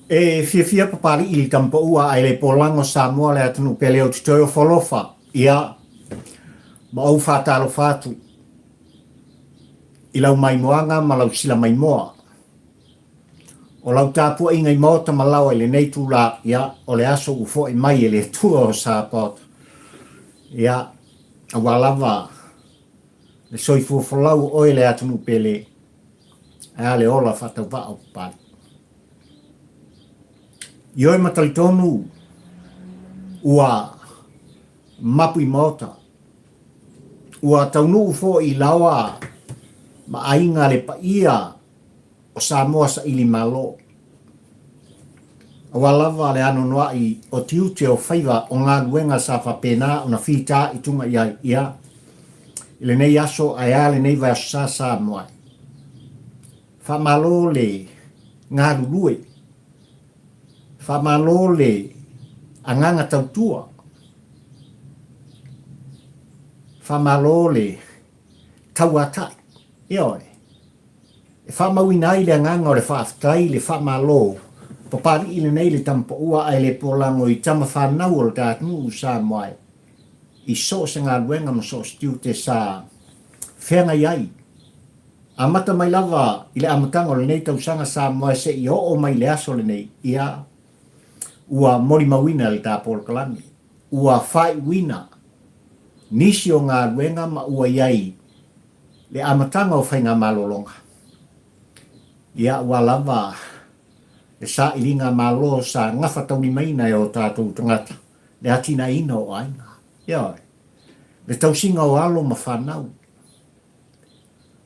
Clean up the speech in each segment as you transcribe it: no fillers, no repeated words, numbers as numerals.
E fia papali i tampa ua ai le polango Samoa le atunu pele o tutoe o folofa. Ia, ma au whātalo whātu. I lau mai moanga ma lau sila mai moa. O lau tāpua inga i maota ma lau ele nei tūla, ia, o le aso ufo i mai ele tua o sāpot. Ia, a walawa, le soifu folau o ele atunu pele, a le ola whatau wa au pali. Ioi matalitonu, ua mapu i maota. Ua taunu ufo i lawa, ma ainga le pa ia, o Samoa sa ili malo. Walawa le ano noa i o tiute o whaiva o ngā luenga sa whapena o na whita i tunga ia ia. Ile nei aso ai ale nei vai aso sa Samoa. Whamalo le ngā lulue. Whamalo le anganga tautua. Whamalo le tauatai. Ioi. E whamauina i le anganga o le whaafitai le whamalo. Papari ile nei le tampa ua ai le polango i tama whanau o le tātunu Samoa. I so se ngā luenga ma so stiu te sa whenga iai. A mata mai lava i le amatanga o le nei tausanga Samoa se i o mai le aso le nei. Ia ua mori mawina le tāpol kalami. Ua whai wina. Nisi o ngā luenga ma ua iai. Le amatanga o whainga malolonga. Ia ua lava e sa ilinga malo sa ngawhatau ni maina e o tātou tangata. Le atina ina o ainga. Ioi. Le tausinga o alo ma whanau.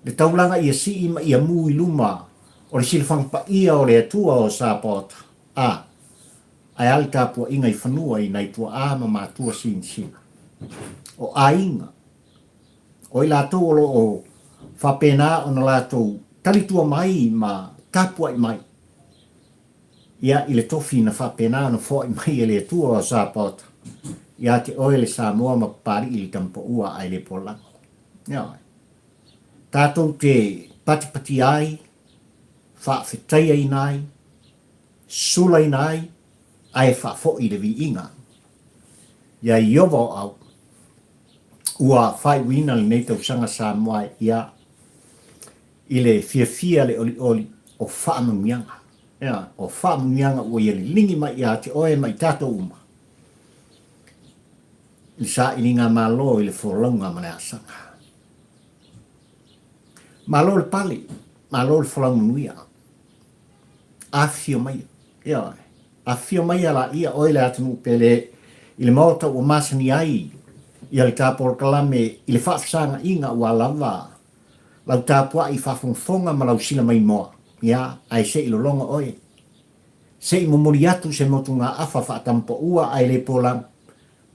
Le taulanga ia si ima ia mui luma o le silfang pa ia o le atua o sāpota. Ai ali tāpua inga i whanua i nei tua āma mātua sina. O ainga. O i lātou o whapena o na lātou talitua mai ma tāpua i mai. Ia i le tofi na whapena o na fo i mai e le atua o sāpota. Ia te oe le Samoa ma pari i le tampa ua ai le polango. Ia. Tātou te patipati ai, whaafetai ai nai, sula i nai, ai whaafo i le vi inga. Ia i owo au, ua whai wina le nei tau sanga Samoa ia i le fia le oli oli o whaamungianga. Ia, o whaamungianga ua i le lingi mai ia te oe mai tātou uma. I sa i ngā malo i le wholaunga mana asanga. Malo le pali, malo le wholaunga nuia. A fio mai, ia. A fio mai ala ia oile atanu pele i le maota ua masani ai i le tāpol kalame i le whaafisanga inga ua lava. Lau tāpua i whaafonga ma lau sila mai moa. Ia, ai se i lolonga oe. Se i momori atu se motu ngā awha whaatampa ua ai le polang.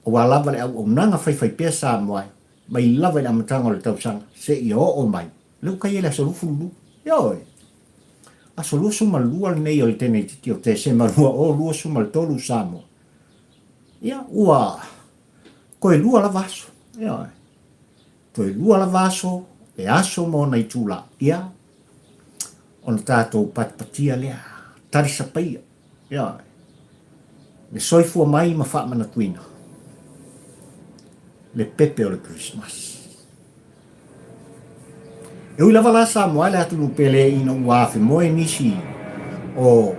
O wa lava le au nanga whai pia Samoa, mai lava le amatanga o le tausanga, se i o mai. Leu kai ele asolufu lu, ioi. Asolu suma lua le nei o le tene titi o te se marua o lua suma le tolu Samoa. Ia, ua, koe lua la vaso, ioi. Koe lua la vaso, le aso mo na i tūla, ia. Ona tātou patipatia lea, tarisa paia, ioi. Le soifua mai ma wha mana tuina. Le pepe o le Christmas. E ui lava la Samoa le atunu pele ina uafe moe nisi o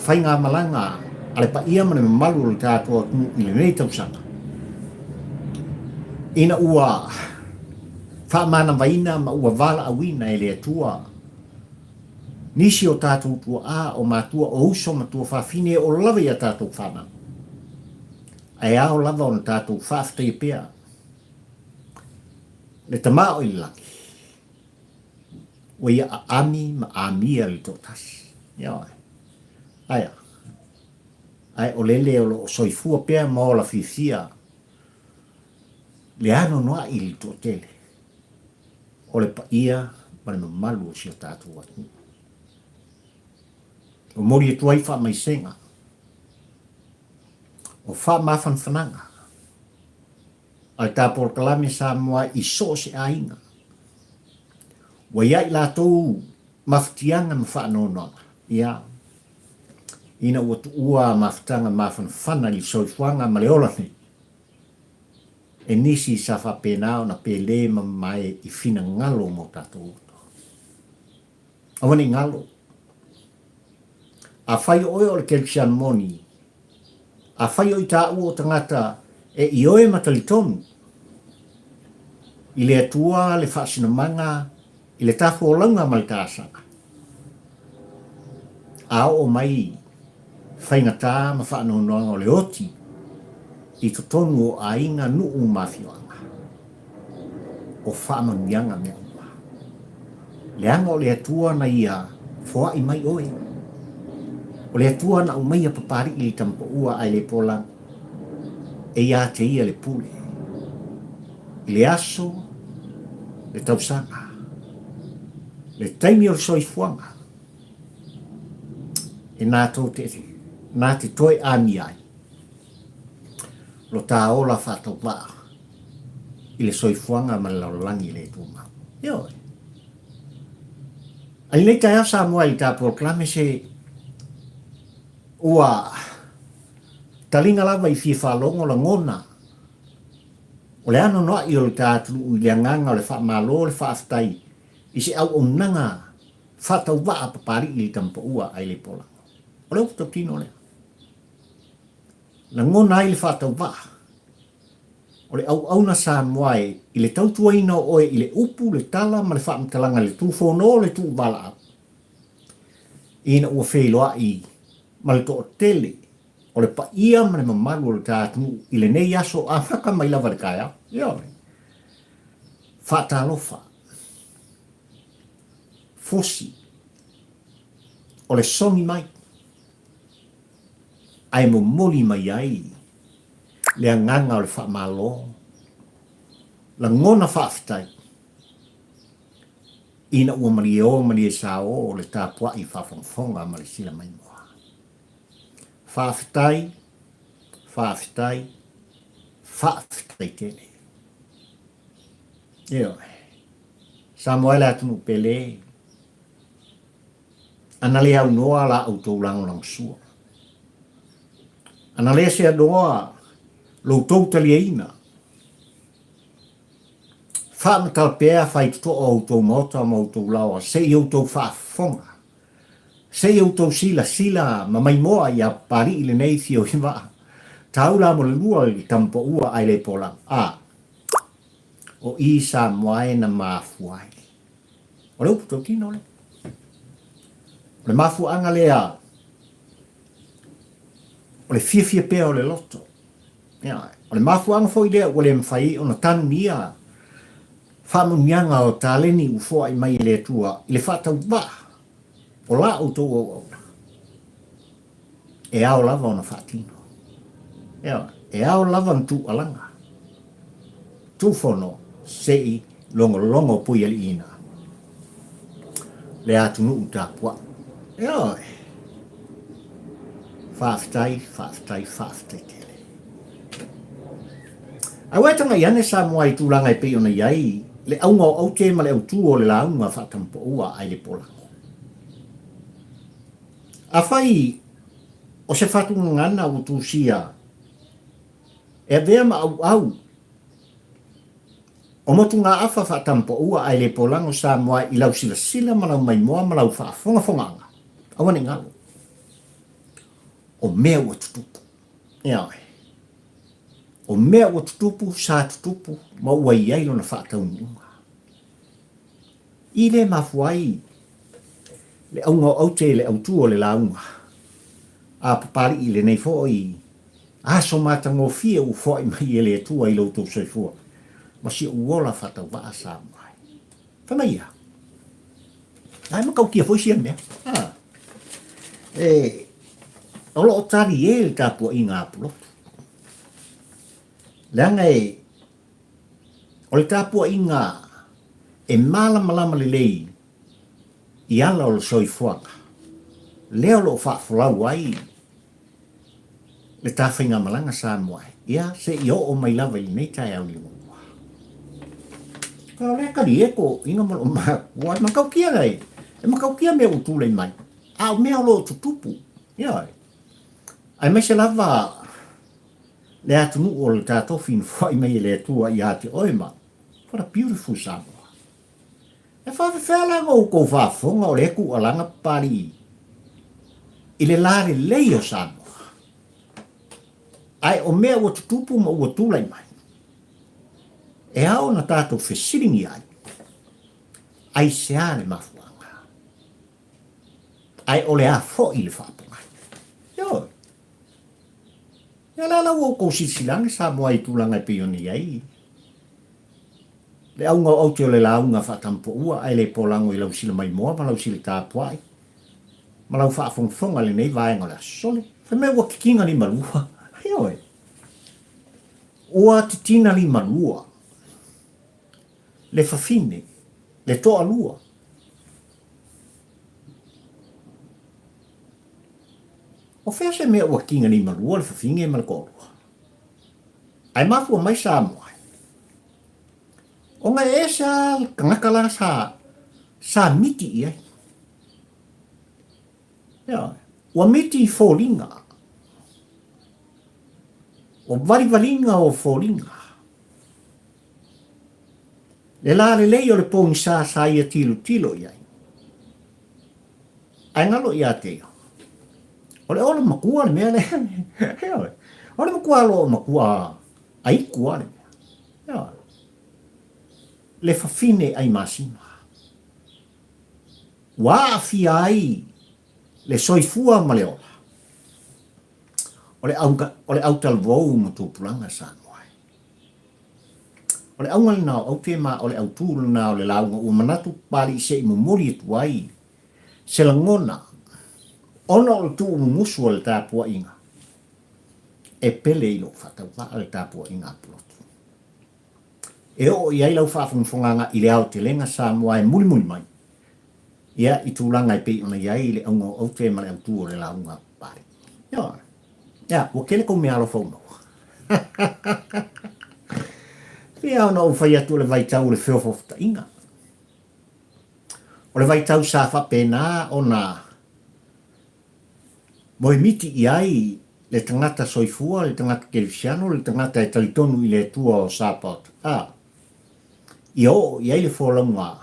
whainga malanga ale pa ia mana malu le tātua i le nei tausanga. Ina ua whaamana vaina ma ua vala awina e le atua. Nisi o tātou tua a o mātua o uso matua whawhine o lava ia tātou whamana. Ai ao lava o na tātou whaaftai pia. Le tamā o i laki. O ia a ami ma amia li tō tasi. Ioi. Aia. Ai o lele o lo soifua pia ma o la fifia. Le ano noa i li tō tele. O le pa ia ma le mamalu o si o tātou atu. O mori e tuai wha mai senga. O wha mawhan whananga. Ai tāpor kalame Samoa i so se ainga. Wa ia i lātou mawhatianga ma wha anononga. Ia. ina ua tua mafutanga mafanafana i soifuanga ma le ola ni. E nisi sa whapenao na pele mai i fina ngalo mo tātou uto. Awani ngalo. A whai oe o le kelsian moni. A whai o i tā ua o tangata e i oe matalitonu. I le atua le whaasinamanga i le tāwho o launga ma le tāsaka. A o mai whaingatā ma whaanonoanga o le oti i to tonu o a inga nuu mawhiwanga. O whaamamianga mea ua. Le anga o le atua na ia fua i mai oe. O le atua na umai a papari i tampo ua ai le pola e ia te ia le pule. I le aso, le tausanga, le taimi o le soifuanga. E nā tō nā te toi ami ai. Lo tā ola whātau waa. I le soifuanga ma laulangi le tūma. Ioi. Ai nei tai asa mua i tā proklame se ua talinga lava i fie whalongo la ngona. O le ano noa i o le tātulu i le anganga o le whaamalo le whaaftai. I se au o nanga whātau waa papari i le tampo ua ai le pola. O le uputa tino lea. Na ngona ai le whātau waa. O le au auna sa moai i le tautua ina oe i le upu le tala ma le whaamtalanga le tūwhono le tū bala au. Ina ua wheloa i ma le toa tele. O le pa ia ma le mamalu o le tātunu i le nei aso a haka mai lava le kaya. Ia me. Whaatalofa. Fosi. O le songi mai. Ai mo moli mai ai. Le anganga o le whaamalo. La ngona whaafitai. Ina ua mali o mali e sao o le tāpua i whawhongwhonga ma le sila mai moa. Whaafitai, whaafitai, whaafitai tele. Eo. Samoela atunu pele. Ana le au noa la au tau lango lang sua. Ana le se adoa lo tau tali eina. Whaamatal pēa whai tuto o au tau mota ma au tau lawa. Se i au tau whaafonga. Se i au tau sila ma mai moa i a pari i le nei fio i waa. Tau la mo le lua i tampo ua ai le pola. O i sa moae na maafuai. O le upu tau tino le. O le maafuanga lea. O le fia pēa o le loto. O le maafuanga fo i lea o le mwhai o na tanu nia. Whamunianga o tāleni u fua i mai le tua. I le whatau waa. O la o tō o. E ao lava o na whaatino. E ao lava ntu alanga. Tūwhono sei longo pui ali ina. Le atunu u tāpua. Whaafitai tele. Awetanga iane sa mua i tūlanga i pei ona iai. Le aunga o au te ma le au tū o le launga whaatampo ua ai le pola. A whai, o se whatu ngana o tūsia, e vea ma au. O motu ngā awha whatampo ua ai le polango sa moa i lau sila malau mai moa malau whaafonga. Awane ngalo. O mea ua tutupu. O mea ua tutupu sa tutupu ma ua iai na whaatau niunga. I le mafuai, le aunga o te le autu o le launga. A papari i le nei foi. A so mata ngō fia u foi mai e le atua i lautou soifua. Ma si uola whatau waa sa mai. Whana ia. Ai makau kia foi sia mea. Olo o tari e le tāpua i ngā pulotu. Leanga o le tāpua i ngā e malama le lei i ala o le soifuanga. Leo lo whaafulau ai. Le tāwhainga malanga sa moai. Ia se i o mai lava i nei tai au limu. Ka lea kari e ko inga malo maa. Makau kia gai. E makau kia mea utulei mai. A o mea lo tutupu. Ia. Ai mai se lava le atunu o le tātou fina whai mai le atua i ate oima. What a beautiful Samoa. E whawhewhela ngau kou whawhonga o le ku alanga pari i le lare lei o Samoa. Ai o mea ua tutupu ma ua tūlai mai. E ao na tātou whesiringi ai. Ai se ale mafuanga. Ai o le a fo i le whaponga. Yo. Ia lala ua kou sisilangi Samoa i tūlanga i pioni ai. Le aunga o te o le launga whatampo ua ai le polango i lau sila mai moa ma lau sila tāpuai. Ma lau whaafongfonga le nei vaenga le asole. Wha mea ua kikinga ni malua. Heoi. Ua titina ni malua. Le whawhine. Le toalua. O whea se mea ua kinga ni malua le whawhine e malakorua. Ai mafua mai Samoa. O ngai e sa ngakala sa miti i ai. Ia, ua miti foliga. O varivalinga o foliga. Le la le lei o le pongi sa ia tilo i ai. Ai ngalo i ate. O le ola makua le mea le. O le makua lo makua aikua le mea. Ia. Le whawhine ai Masima. Wa fia ai le soifua ma le ola. O le autal vou ma tūpulanga Samoa. O le aunga nao au te ma o le autūru nao le launga ua manatu pari se i mumuri e tuai. Se la ngona. Ona o le tuu musu o le tāpua inga. E pele ilo whatau wa le tāpua inga aplotu. E o i ai lau whaafungfunganga i le ao te lenga Samoa e muli mai. Ia i tūlanga i pei ona i ai le aunga au te male au tū o le launga pari. Ia, ua kele kou mea alo whaunau. Pia ona u whai atu le vaitau le whiofofta inga. O le vaitau sa whapena ona moi miti i ai le tangata soifua, le tangata kelisiano, le tangata e talitonu i le tua o Sapot. I ai le wholaunga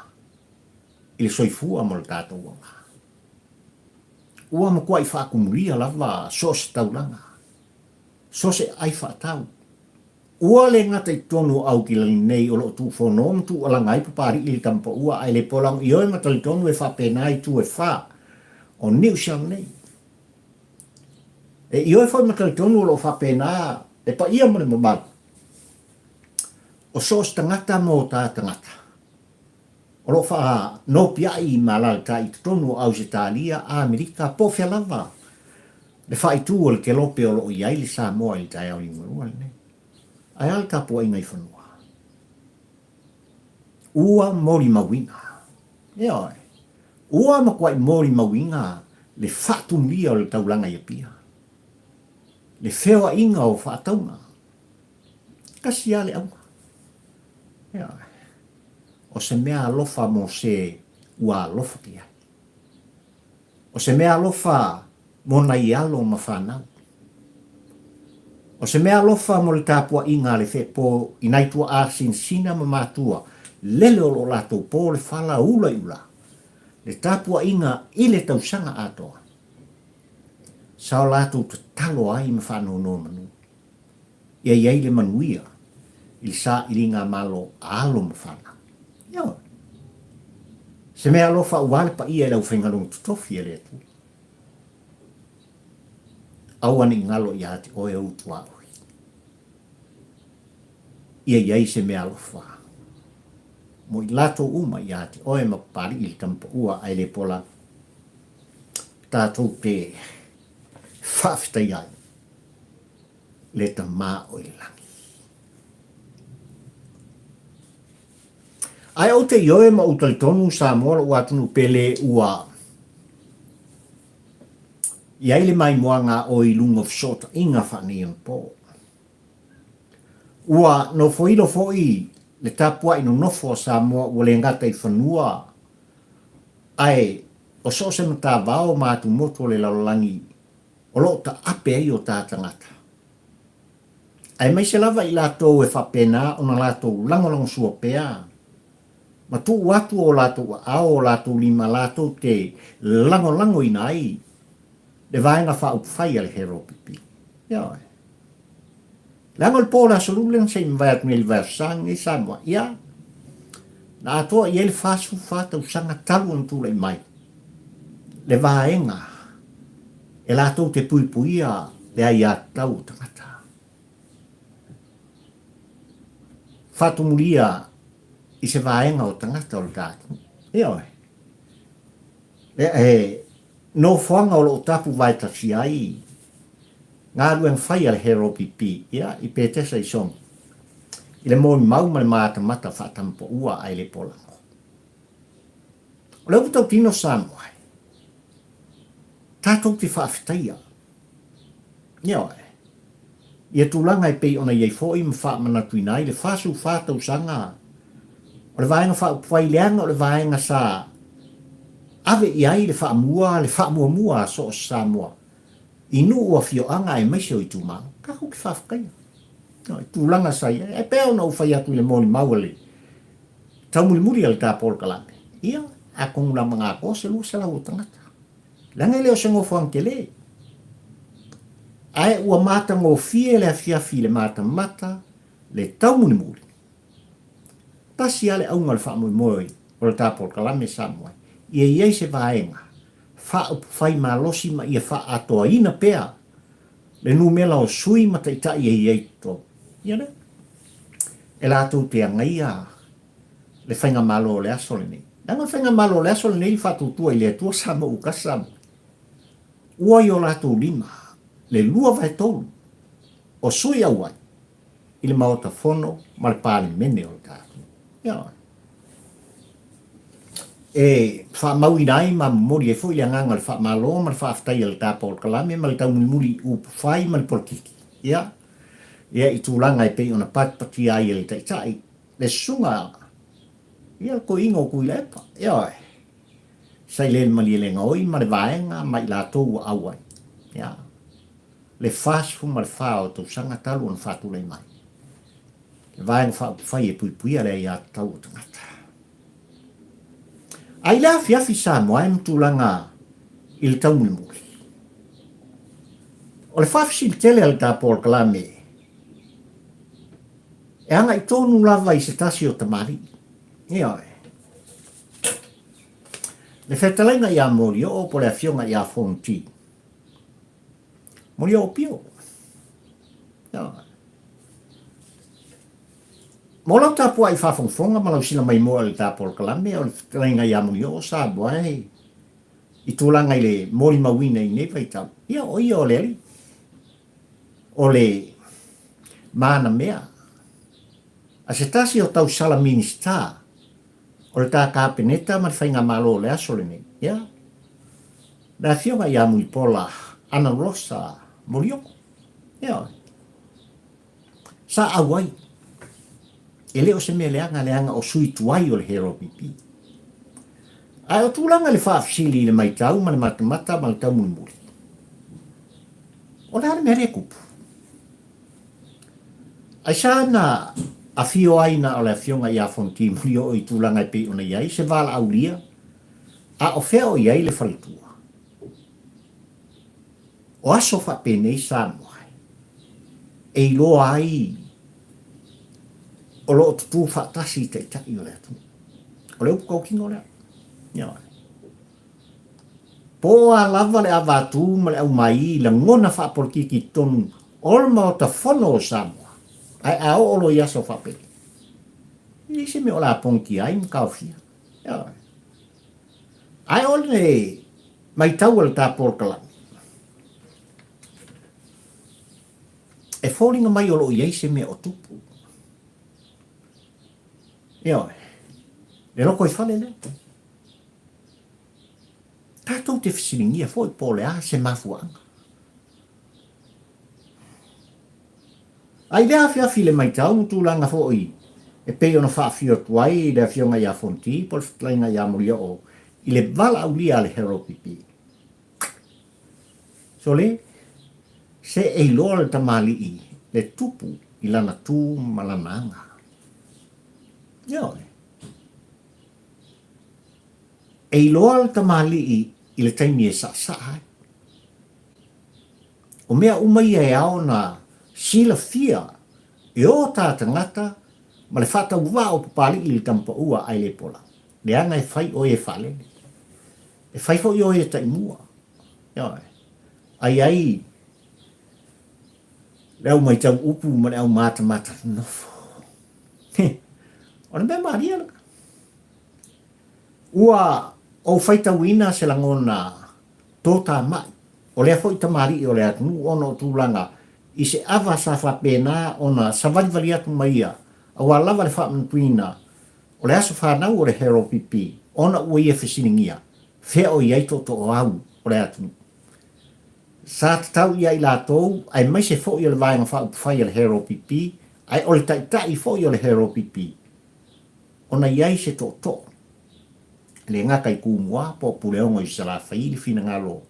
i le soifua mo le tātou wanga. Ua ma kua i whaakumuria lava sos taulanga. Sos e ai whaatau. Ua le ngata i tonu au ki lani nei o lo tu whonom tu alanga i papari i le tampa ua ai le polang i oi ma talitonu e whapena i tu e wha o New Zealand nei. E i oi whai ma talitonu o lo whapena e pa ia mone mamatu. O sos tangata mo tā tangata. O lo wha no pia i malalta i tonu au se Italia, Amerika, po fia lava. Le wha i tū o le ke lope o lo i ai le Samoa i tai au i ngurua ne. Ai al tapu ai ngai whanua. Ua mori mawinga. E oi. Ua makwai mori mawinga le whatumia o le taulanga i pia. Le whewa inga o whaataunga. Kasi ale au. Yeah. O se mea alofa mo se ua alofa pia. O se mea alofa mo nai alo ma whanau. O se mea alofa mo le tāpua inga le whepo i naitua a sina ma mātua lele o lo lato po le whala ula ula. Le tāpua inga i le tausanga atoa. Sao lato te talo ai ma whanau no manu. Ia iai le manuia. I sa i ringa malo alo mawhana. Ia. Se mea alofa uale pa ia lau whengalong tutofi e le tu. Awane i ngalo i ate oe au tua oi. Ia iai se mea alofa. Mo i lato uma i ate oe mapari i tampa ua ai le pola. Tātou te whawhita iai. Le ta mā o i langi. Ai au te ioe ma utalitonu Samoa o atunu pele ua. Iai le mai moanga o i lunga fsota inga whanea po. Ua no foilo foi le tapua ino nofo Samoa ua le ngata i whanua. Ai o so se mata vao mātu moto le lalolangi o lo ta ape ai o tā tangata. Ai mai se lava i lātou e whapena o na lātou langolango sua pea. Ma tu watu o lātou ao o lātou lima lātou te langolango ina ai. Le vaenga whaukwhai ale hero pipi. Ia oi. Lango le pōla soluleng se invayat me le versang i Samoa. Ia. Na atoa i ele whasu whātau sanga talu an tūlai mai. Le vaenga. E lātou te puipuia le ai atau tangata. Whatumuria i se vaenga o tangata o le tātu. Ia oi. No whanga o lo tapu vai tasi ai. Ngā rueng whai al hero pipi. Ia, i pētesa i song. I le mōi mau ma le māta mata whatampo ua ai le polango. O leu tau tino Samoa. Tātou te whaafitaia. Ia oi. Ia tūlanga i pei ona iei fōi ma wha manatu inai le whasu whātau sanga. O le vaenga wha upuai leanga o le vaenga sa ave i ai le wha mua so o Samoa. Inu ua fio anga e maisio i tūmau. Ka hoki whaafikaia. Tūlanga sa ia. E pēo na uwhai atu le mōni mauale. Tau muri al tā Paul Kalame. Ia, a kongula mga ako se lua sala o tangata. Langa leo se ngofo anke le. Ai ua mata ngō fie le afiafi le mata mata le tau muri. Tasi ale au ngal wha moi o le tā Paul Kalame Samoa. Ia iei se vaenga. Wha upwhai malosi ma ia wha atoa ina pēa. Le numela o sui ma ta ita iei tō. Ia ne? E lātou te angaia le whainga malo o le asole nei. Nanga whainga malo o le asole nei whatutua i le atua sama uka sama. Ua i o lātou lima. Le lua vai tolu. O sui awai. I le maota fono ma le pāle mene o le tātou. Ia ne? E wha maui nai ma mori e fo i nganga le wha malo ma le wha aftai al tā Paul Kalame ma le tau muli upu whai ma le polkiki. Ia. Ia i tūlanga e pei ona patpati ai le taitai. Le sunga. Ia ko ingo kui le epa. Ia oi. Sai le mali le ngoi ma le vaenga ma i la tōu awai. Ia. Le whasfu ma le whao tau sanga talu an whatu le mai. Le vaenga wha upu whai e pui ale ia tau tangata. Ai la fiafi Samoa e mtulanga i le tau muli. O le whafisi le tele al tā Paul Kalame. E anga i tōnu lava i se tasi o tamari. Ia oi. Le whetalainga i a mori o po le awhionga i a whonti. Mori o pio. Ia oi. Molau tapua i whawhongwhonga malau sila mai moa le tā Paul Kalame o le whetalainga i a mori o Samoa e. I tūlanga i le mori mawina i nepa i tau. Ia oi o le ali. O le mana mea. A se tasi o tau sala minista, o le tā kāpeneta ma le whainga malo le asole nei. Ia. Nā whionga i amu i pola ana rosa morioko. Ia. Sa awai. E leo se mea leanga o sui tuai o le hero pipi. Ai o tūlanga le whaafisili le mai tau ma le matamata ma le tau muri. O nāre mea rea kupu. Ai sa na a fio aina o le fionga i a fonti muri o i tūlanga i pe ona iai se vala aulia a o fea o iai le whalitua. O aso wha penei Samoa. E i loa ai o loo tutu wha tasi te tai o le atu. O le upu kingo lea. Ia. Po a lava le avatu ma le au mai la ngona wha porki ki tonu olma o ta fono o Samoa. Ai a olo i aso whape. Ni se me o la ponki ai mkawhia. Ia. Ai ole mai tau al tā Paul Kalame. E fōringa mai o lo iei se me o tupu. Ia. Le loko i whale le. Tātou te whisiringia fōi pōle a se mafuanga. Ai lea whiawhi le mai tau tūlanga fōi. E pei ona whaafio tuai le whionga i a fonti, pol whtlainga i a moria o. I le vala au lia le hero pipi. So le, se e loa le tamali le tupu i lana tū malananga. Ioi. E loa le tamali i le taimi e sa ai. O mea umai e ao na sila fia e o tā tangata ma le whata uwa o papali i le tampa ua ai le pola. Le anga e whai o e whalele. E whai fo i o e taimua. Ioi. Ai leo mai tau upu ma leo mata nofo. O na mea maria laka. Ua o whaita wina se langona tō tā mai. O lea fo i tamari o lea tunu ono tūlanga i se awa sa whapena o na savalivari atu maia. A wā lava le whapmantuina o le aso whanau o le hero pipi. Ona ua ia whisiningia. Whea o iai to o au o lea tunu. Sa tau ia i la tau, ai mai se fo i le vaenga whai le hero pipi, ai o le tai fo i le hero pipi. Ona iai se to. Le ngaka i kumua, po puleongo i sala whai li fina ngalo,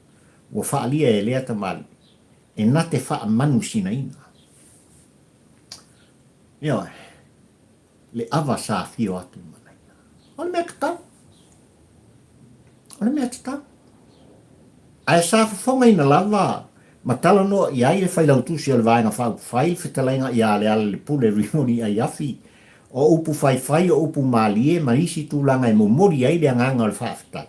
ua whaalia e lea tamali, e na te wha manu sina ina. Ioi, le awa sa fio atu mana. O le mea katau. O le mea tatau. Ai sa fonga ina lava matala no i ai le whailau tusi o le vaenga whai whetalainga i ale le pule rimoni ai afi o upu whai o upu malie ma isi tūlanga e momori ai le anganga o le whawhetai.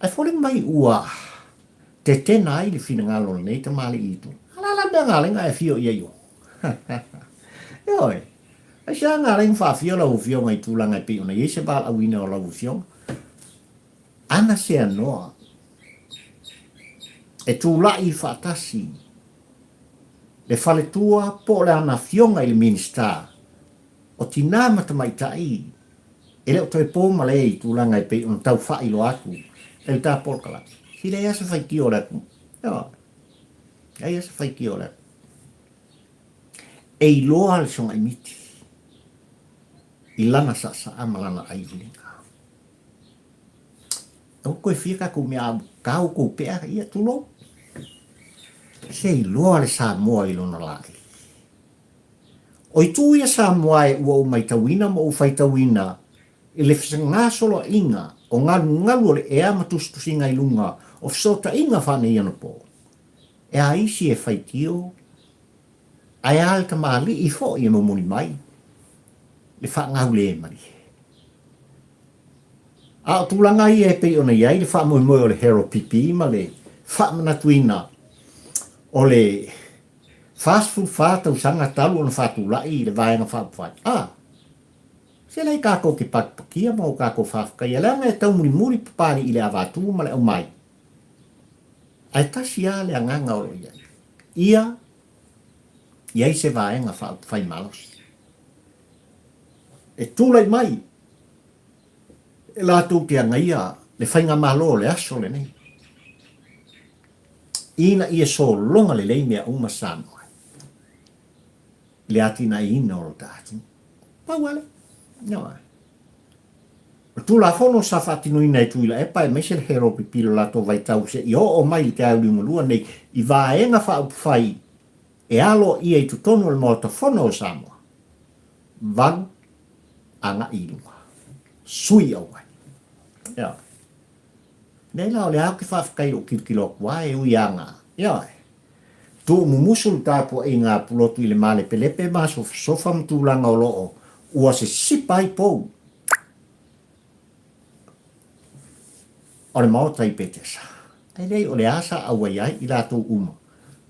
Ai wholing mai ua te tena ai le whina ngalo nei ta mali i tu. Alala mea ngalenga e fio i ai o. Ioi, ai sa ngalenga whawhio lau fio ngai tūlanga e pio na i se bala awina o lau fio. Ana se anoa e tūla i whaatasi. Le whale tua po le ana fionga i le minsta. O tina matamaitai. E leo toi pō malei tūlanga i pei on tau wha ilo atu. E le tā polkala. Si le asa whai ki o leku. E asa whai ki o leku. E i loa le songa i miti. I lana sa amalana ai vilinga. O koe whika ko mea kau ko pea ia tulo. Sei loa le Samoa i lona lai. O i tū ia Samoa e ua o mai tawina ma o whai tawina i le ngā solo inga o ngalu o le ea matustusinga i lunga o fsota inga whane i ana po. E a isi e whai tio ai al ta mali i fo i mamuni mai. Le wha ngau le e mari. A o tūlanga i e pei ona iai le wha moi o le hero pipi ma le wha manatuina o le fast food whātau sanga talu o na whātulai i le vaenga whāpawhai. Se lei kako ke pakpakia mo kako whāwhakai. E langa e tau muri papani i le awātu ma le au mai. Ai tasi a le anganga o iai. Iai se vaenga whāpawhai malos. E tūlai mai. E lātou te angaia le whainga malo le aso le nei. Ina ia so longa le lei mea uma Samoa. Le atina ina o tāti. Pauale. No. Tu la fono sa fatino ina e tuila e pai mai se le hero pipilo la to vai tau se i o mai te au limulua nei i vaenga whai e alo ia i tutono le mota fono o Samoa. Van anga ilunga. Sui au vai. Ja. Nei la ole au ki whawhakai o kilkilo kua e ui anga. Ia. Tu mumusul tāpua i ngā pulotu i le male pelepe ma sofa mtūlanga o loo. Ua se sipai pou. O le maota i petesa. Ai lei o le asa au ai i lātou uma.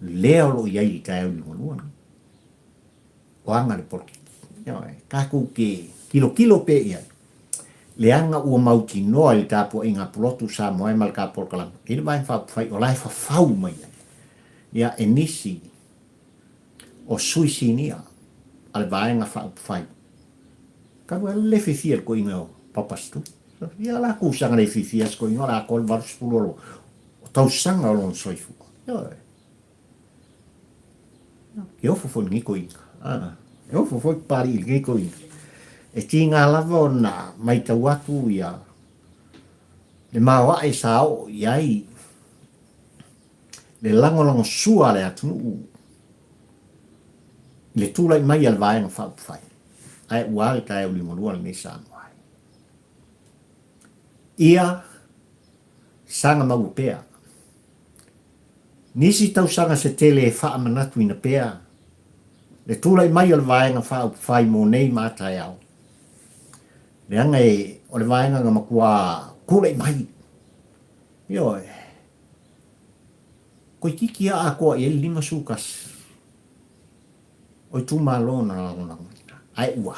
Lea o lo iai i tai au luana. O anga le porki. Ia. Kākou ke kilo pe iai. Leanga ua mauti noa i tāpua i ngā pulotu sa moe malka porkalanga. I le vain whai o lai whawhau mai ai. Ia e nisi o suisinia al vaenga whai. Karu le fifia ko inga o papastu. Ia la kusanga le fifia ko inga la kol varus pulolo. O tau sanga o lon soifu. Ia. Ia fofo ngiko inga. Ia fofo pari ngiko inga. E tinga lava na mai tau atu ia. Le mawa e sao iai. le lango sua le atunu le tula i mai al vaenga whaupwhai. Ai ua le tae uli morua le nesa anuai. Ia sanga mau pea. Nisi tau sanga se tele e wha manatu ina pea. Le tula i mai al vaenga whaupwhai mo nei mātai au. Le anga e o le vaenga nga makua kula i mai. Ioi. Koe kiki a koa i lima sukas. Oi tu malo na langonanga. Ai ua.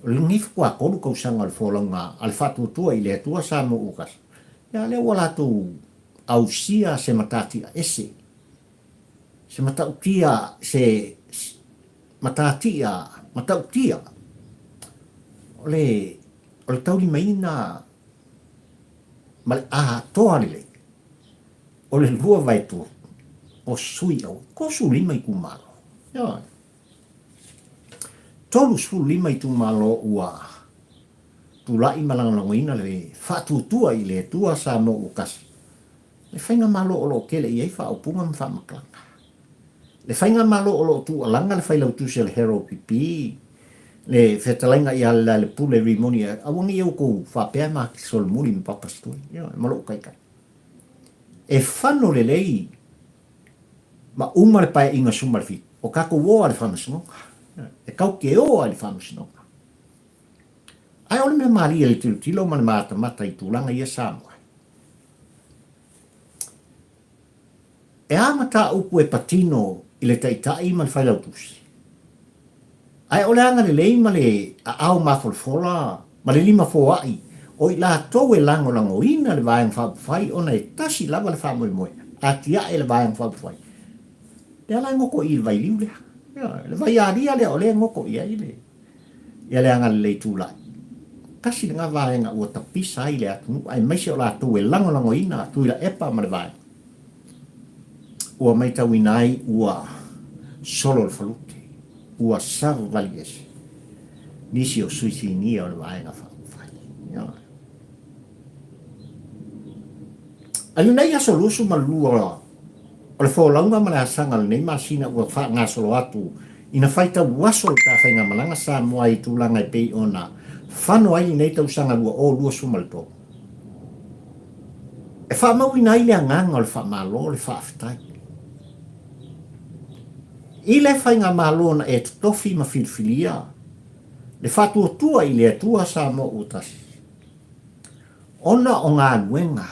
O le ngifu kua kolu kau sanga al folanga al fatu tua i le tua sa mo ukas. Ya le wala tu au sia se matati a ese. Se matautia se matatia matautia. Ole tauli maina mal a toa le. Ole lua vai tu o sui au ko su lima i kumalo. Ya. Tolu su lima i tu malo ua. Tu lai malangoina le fatu tua i le tua sa mo ukas. Le fainga malo o lo kele i fa opunga mfa maklanga. Le fainga malo o lo tu alanga le failau tu se le hero pipi. Le fetalainga i ala le pule rimonia. Awangi eu ko fa pea ma sol muli mi papastui. Ya, malo kai kai. E fano le lei. Ma umar pae inga sumar fi. O kako woa le whamasinoka. E kau ke oa le whamasinoka. Ai ole me maria le tilo man mata i tūlanga ia Samoa. E amata upu e patino i le taitai man whailautusi. Ai ole anga le leima le a au mawholfola, ma le lima foai, o i la tau e lango ina le vaeng whapwhai, ona e tasi lava le whamoe moe, a tia e le vaeng whapwhai. Le ala ngoko i le vai liu lea. Le vai aria lea o le ngoko i le. Ia le anga le leitulai. Kasi le ngā vaenga ua tapisa ai le atu, ai maise o la tau e lango ina, tu i la epa ma le vaeng. Ua mai tau inai ua solo le falute. Ua savu vali ese. Nisi o suisi nia o le vaenga whai. Alu nei aso lusu ma lua o le wholaunga ma le asanga le nei masina ua wha ngā solo atu. Ina whaita waso le ta whainga malanga sa mua i tūlanga i pei ona. Whano ai nei tau sanga lua o lua sumalto. E wha mau ina i le anganga o le wha malo le wha aftai. I le whainga malo na e tofi ma filfilia. Le whatua tua i le atua sa mo utasi. Ona o ngā nuenga.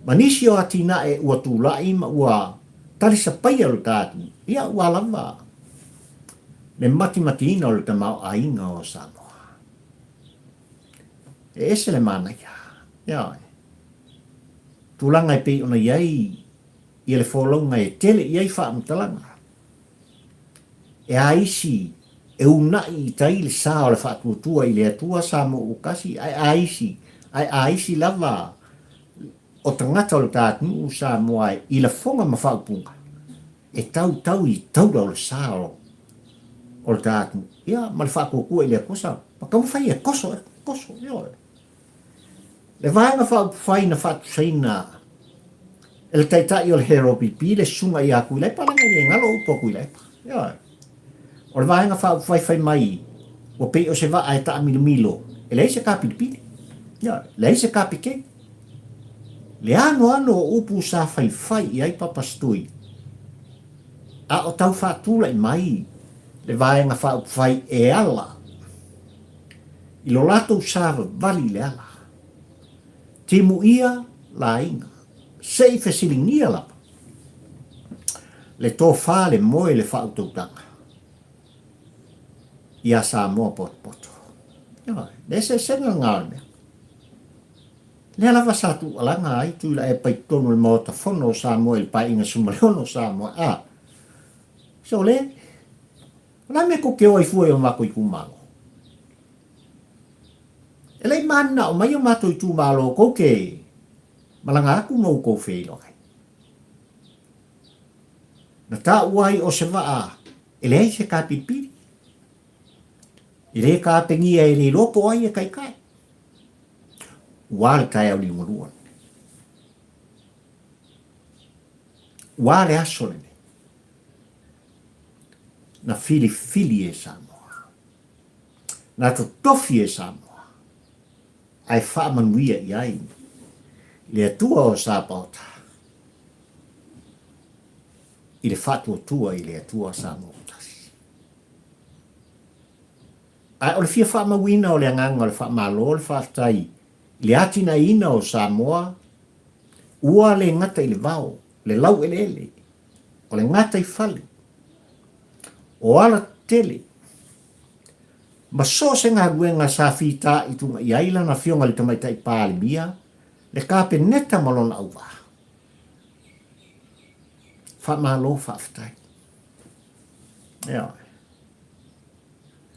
Manisi o atina e ua tūlai ma ua talisa pai alu tātu. Ia ua lava. Le mati ina o le tamau a inga o Samoa. E ese le mana ia. Ia. Tūlanga i pei ona iai i le wholaunga e tele iai whaamtalanga. E aisi e unai i tai le saa o le whaatuatua i le atua sa mo ukasi. Ai aisi lava o tangata o le tātunu sa mo ai i le whonga ma whaupunga. E tau i taura o le saa o le tātunu. Ia, ma le whaakokua i le kosa. Ma kama whai e koso, ia. Le vaenga whai na whaatusaina e le taitai o le hero pipi le sunga i a kuilepa langa i e ngalo upo kuilepa. Ia. O le vaenga whai mai o pei o se va ai taa milo. E le se ka pilipili. Ia, le se ka pike. Le ano o upu sa whai i ai papastui. A o tau whaatula i mai. Le vaenga whai e ala. I lo lato sava vali le ala. Timu ia la inga. Sei fesilingia lapa. Le tō wha le moe le whautautanga. Ia sa moa poto. Le se senga ngāne. Le alawa sa tu alanga ai tu la e pai tonu le mota fono sa moe le pai inga sumareono sa moe. So le, la me ko keo ai fue o mako i kumalo. E lei mana o mai o mato i tu malo ko ke malanga aku mau ko feilo kai. Na ta uai o se waa, e lei se ka pipiri. I le ka pengia e le lopo ai e kai kai. Wale kai au li muruan. ua le aso le na fili e Samoa. Na totofi e Samoa. Ai whaamanuia i ai. Le atua o Sapaota. I le whatua tua i le atua o Samoa. Ai o le fia whaamawina o le anganga o le whaamalo o le whaatai. Le atina ina o Samoa. Ua le ngata i le vao. Le lau ele. O le ngata i whale. O ala tele. Ma so se ngā guenga sa whita i tunga i aila na fionga li tamaita i pāli bia, le kāpe neta malona au wā. Wha mālo whaafitai. Ea.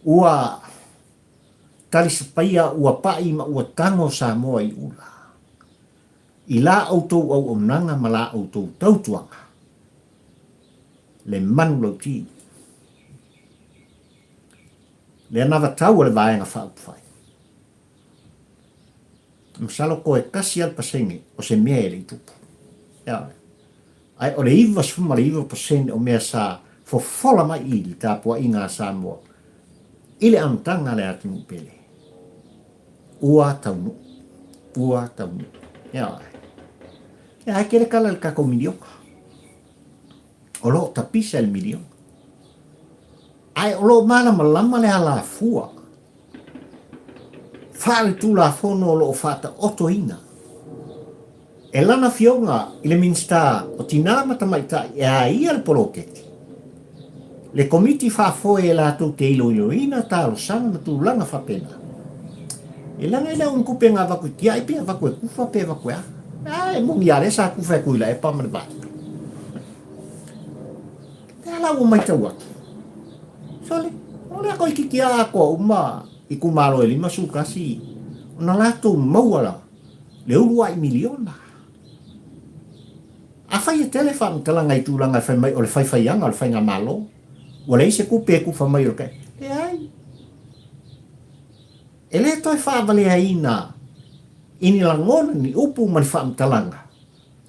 Ua talisa paia ua pai ma ua tango sa moa i ula. I la autou au nanga ma la autou tautuanga. Le manu lau ti. Le nava tau le vaenga whaupwhai. Msalo koe kasi al pasenge o se mea ele i tupu. Ai o le iwa sfuma le iwa pasenge o mea sa fofola mai i li tāpua i ngā Samoa. Ile amtanga le atu pele. Ua taunu. Ua taunu. Ai kere kala le kako milionga. O lo tapisa le milionga. Ai o lo mana malama le ala fua. Whare tu la fono o lo fata oto ina. E lana fionga i le minsta o tina matamaita e a ia le poloketi. Le komiti whafoe e la tau te ilo ina talo sana na tu langa whapena. E langa ila un kupe ngā waku tia i pia waku e kufa pe waku e a. E mungi are sa kufa e kuila e pamane bata. E ala o mai tau atu. Sole, ole ako i kiki a ako uma i kumalo e lima sukasi. Ona lato mauala, le urua i miliona. A whai e telefon talanga i tūlanga e whai mai o le whaiwhaianga o le whainga malo. O le ise kupe e kufa mai o kai. E ai. E le toi whaavale a ina. Ini langona ni upu mani whaam talanga.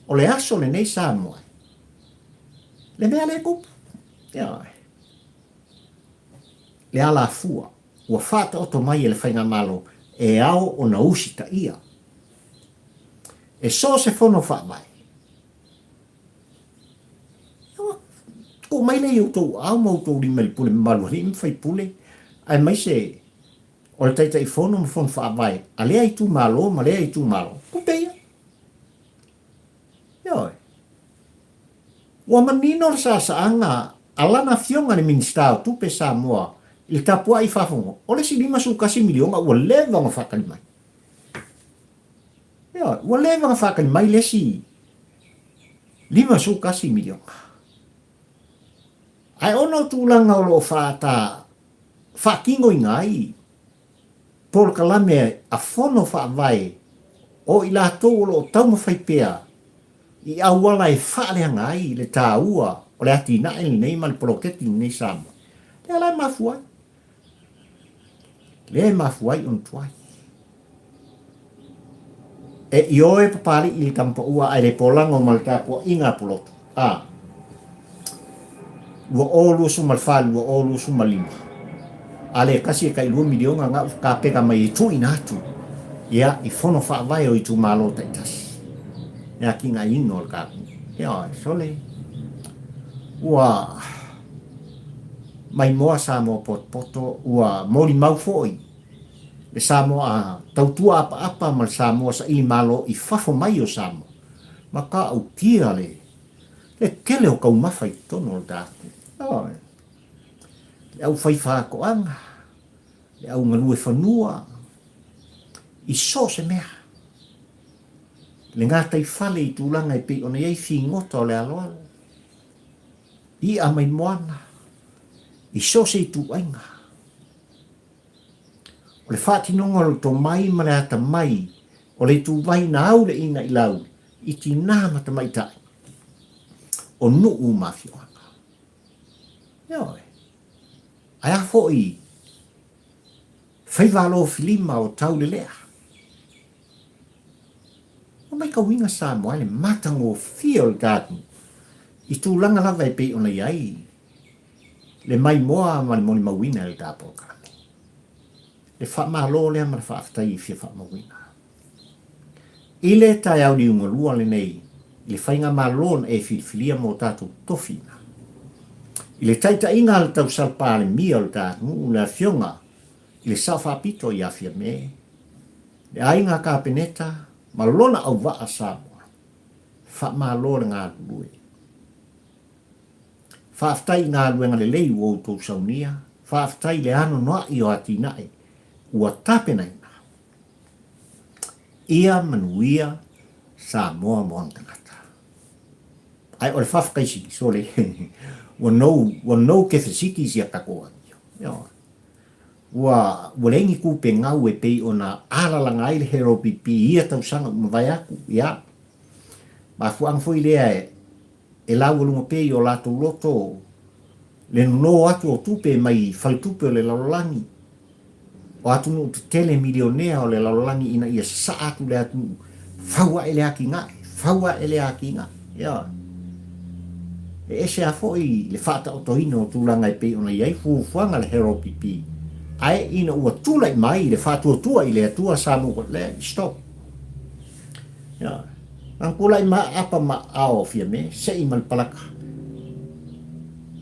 O le aso le nei Samoa. Le mea le kupu. E ai. Le ala fua, ua whata oto mai e le whainga malo, e ao o na usita ia. E so se fono whaamai. Ko mai le iu tau au mau tau lima li pule malu, li mwhai pule, ai mai se, o le taita i fono mo fono whaamai, a lea i tu malo, ma lea i tu malo, kupeia. Ioi. Ua manino le sa anga, alana fionga ni ministau tupe Samoa, il tapua i fafongo. Ole si lima sukasi milionga ua leva nga whakani mai. Ia, ua leva nga whakani mai lesi lima sukasi milionga. Ai ono tūlanga o lo whata whakingo i ngai. Pol kalame a fono whaavai o i la tō lo tauma whaipea i awala e whaalea ngai le tāua o le ati nae nei mali poloketi nei Samoa. Le alai mafuai. Le mafuai on tuai. E ioe papari i tampa ua ai le polango malitapo inga polotu. Ua olu sumal falu, ua olu sumal lima. Ale kasi e kai 2 milionga nga ka pega mai tu inatu. Ia i fono whaavai o i tu malo taitasi. Ia ki nga ino al kapu. Ia, sole. Ua mai moa Samoa poto ua mori mau foi. Le Samoa tautua apa mal Samoa sa i malo i fafo mai o Samoa. Maka au tia le kele o kau mawhai tono o dātu. Le au whai whākoanga. Le au ngalue whanua. I so se mea. Le ngātai whale i tūlanga i pe ona iei whingoto o le aloa. I a mai moana. I so se i tuainga. O le whātinonga o to mai ma le ata mai. O le tu vai na au le ina i lau. I ti nāma ta mai tai. O nuu mawhioanga. Ioi. Ai a foi. Whaiwalo filima o tau le lea. O mai ka winga Samoa le matango fia o le gātu. I tūlanga lava e pe ona iai, le mai moa ma le moni mawina le tāpō kalame. Le wha malo lea ma le wha aftai I fia wha mawina. I le tai au ni unga lua le nei, le whainga malon e filfilia mo tātou tofina. I le taita inga le tau salpa le mia le tātou, le fionga, I le safa pito I afia me. Le ainga ka peneta, malona au waa Samoa. Wha malo le ngā lue. Whaaftai ngā luenga le lei o tō saunia, whaaftai le ano noa I o atinae, ua tāpena ina. Ia manuia Samoa moang tangata. Ai o le whafkaisi, so le, wa nou ke whasiki si a kakoa. Wa lengi kupe ngau e pei o na alalanga ai le hero pipi ia tau sanga mawai aku, ia. Ma fuang foi lea e lau lunga pei o lato loto le no atu o tupe mai faltupe o le lalolangi o atu no tele milionea o le lalolangi ina ia sa atu le atu faua ele aki nga ya e ese a foi le fata o toino o tulanga I pei ona iai fuanga le hero pipi ai ina ua tula mai le fatu o tua I le atua samu ko le stop ya ang kulay ma apa ma ao fia me se I mal palaka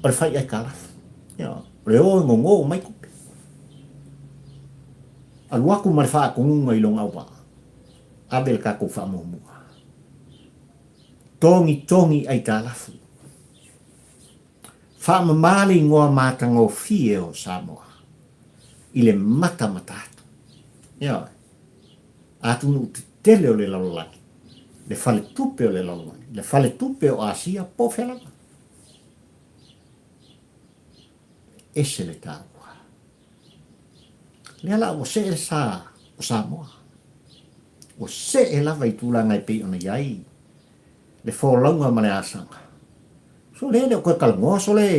o le fai ai kalaf ya le o ngongo mai kupe aluaku ma le faa kungunga I longa wa abel ka ku fa mo tongi ai talafu fa mamali ngoa matango fie o Samoa I le mata matatu ya atu nu tele o le lalolaki le fale tupe o le lalolaki le fale tupe o Asia po felama ese le tāua le ala o se e sa o Samoa o se e lava I tūlanga I pei ona iai le fōlaunga ma le asanga so le o koe kalangoa so le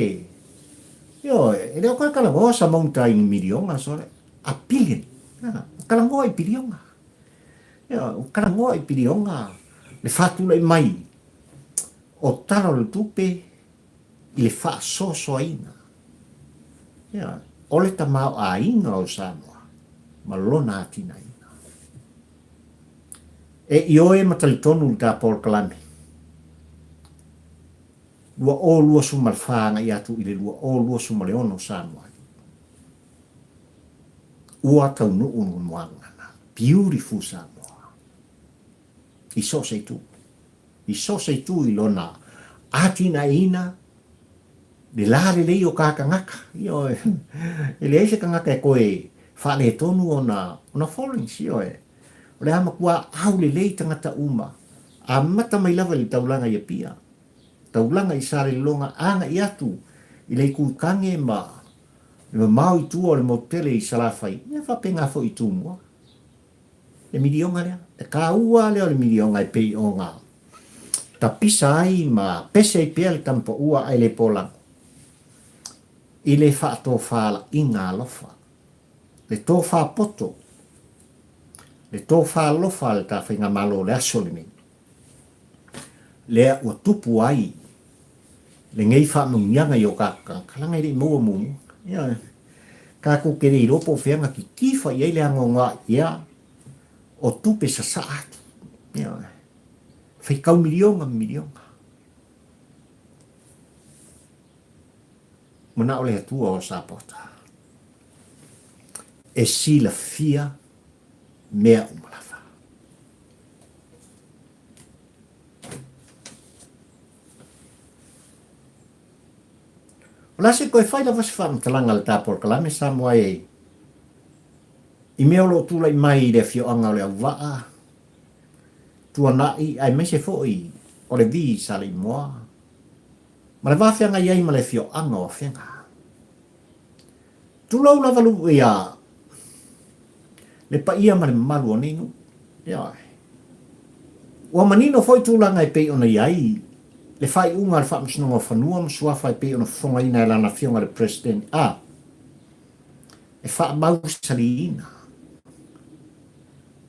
yo le o koe kalangoa sa maunta I milionga so le a billion kalangoa I bilionga yo kalangoa I bilionga le fatula I mai o talo le tupe I le fa so aina ya o le tamao a inga o Samoa ma lona atina ina e ioe matalitonu ta Paul Kalame lua o lua sumalfanga I atu I le lua o lua sumaleono Samoa ua tau nuu mwangana beautiful Samoa I so se tu I lona atina ina le lale lei o kakangaka io e le ese kangaka e koe whale tonu ona foreigns io o le ama kua au le lei tangata uma a mata mai lava li taulanga I pia taulanga I sare longa anga I atu I le kukange ma le mau I tua o le motele I salafai ia whapenga fo I tumua le milionga lea e ka ua leo le milionga I pei o ngā ta pisa ai ma pese I pia le tampa ua ai le polango I le whaato whala I ngā lofa le tō wha poto le tō wha lofa le ta whainga malo le aso le meni lea ua tupu ai le ngei wha mungianga I o kalanga I le mua mumu ka kukere I ropo whianga ki kifa I le angonga ia o tupe sa saatu whaikau milionga Mana ole atua o sapota. E sila fia mea umalafa. Ola se koe whaila wasi whaamtalanga le tāpor kalame Samoa e. I mea lo tula I mai le fio anga o le au waa. Tua nai ai mese foi o le vi sa le moa. Ma le wawhianga iai ma le fio anga o whianga. Tulau lava lu ia. Le pa ia ma le malu o ninu. Ia. Ua manino foi tulanga I pei ona iai. Le fai unga le whaamsinonga whanua msua fai pei ona whonga ina e lana fionga le president. E wha mau sali ina.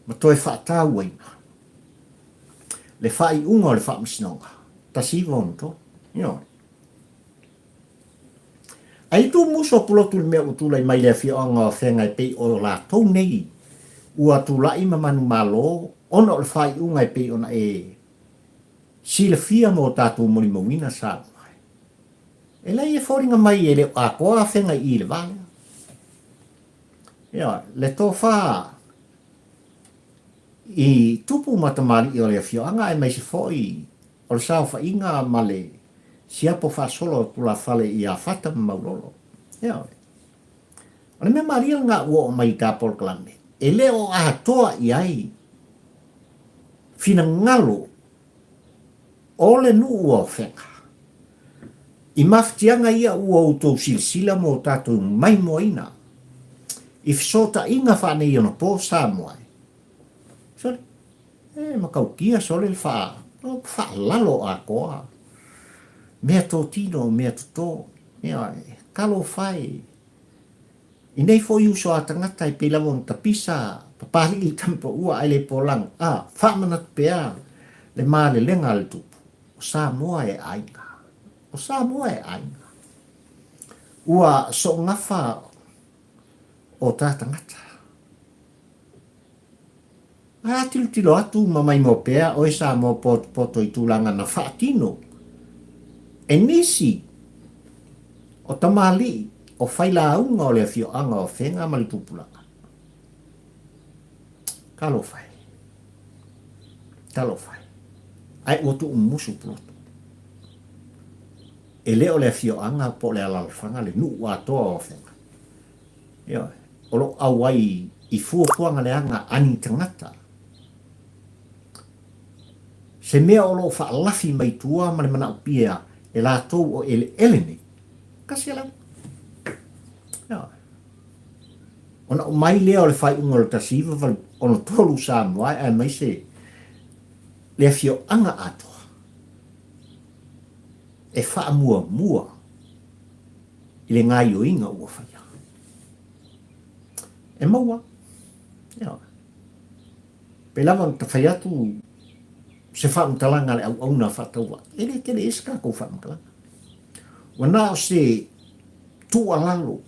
Ma toi wha tāua ina. Le fai unga le whaamsinonga. Tasi iwa ono to. Io. Ai tu muso pulotu le mea utula i mai le fia anga o whenga i pei o la tau nei. Ua tu lai ma manu malo, ona o le whai unga i pei ona e sila fia mo tātou moni mawina sa mai. E lai e whoringa mai e le a koa whenga i le vale. Ia, le tō wha i tupu matamari i o le fia anga e mai se fōi o le sao wha inga male siapo wha solo tula whale i a whata maurolo. Ia, o le mea maria ngā ua o mai tāpol klane. E leo a toa i ai fina ngalo o le nu ua o whenga. I maftianga ia ua o tō silsila mo tātou mai moina. I fisota inga whane i ona pō sā moai. Sole, makau kia sole le wha lalo a koa. Mea tō tino, mea tō tō. Kalo whai. I nei fo iuso a tangata i pelawon tapisa, papali i tampa ua ai le polang. Whamana pea, le maa le lenga le tupu. O Samoa e ainga. O Samoa e ainga. Ua so ngafa o tā tangata. Tilo atu mamai mo pea, o e Samoa poto i tūlanga na whaatino. E nisi, o tamali, o whaila aunga o le fio anga o whenga mali tupulanga. Kalo whai. Kalo whai. Ai otu umusu plotu. E leo le fio anga po le alalwhanga le nuu atoa o whenga. Ia, olo awai i fuapuanga le anga ani tangata. Se mea olo whaalafi mai tua mani mana upia e la tau o ele eleni. Kasi alam. Ona o mai lea o le whai unga o le tasiva wale ono tolu sa moai ai mai se le fio anga atoa e wha mua i le ngai o inga ua whaia e maua pe lava ta whai atu se wha mtalanga le au na whataua e le kere eska ko wha mtalanga wana o se tua lalo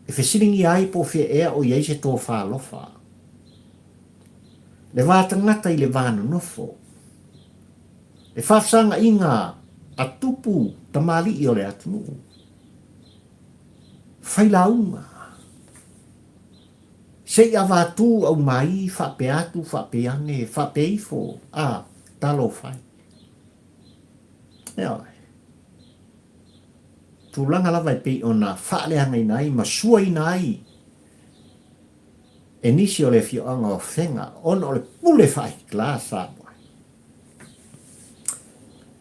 e whesiringi ai po whia ea o iei se tō whālofa. Le wātangata i le wāna nofo. Le whafsanga inga a tupu tamali i o le atunu. Whailaunga. Se ia wātū au mai, whape atu, whape ane, whape ifo, talo whai. Ea tūlanga lawa i pei o nā whaaleanga i nai, ma sua i nai. E nisi o le fioanga o whenga, ona o le pule whai klasa moai.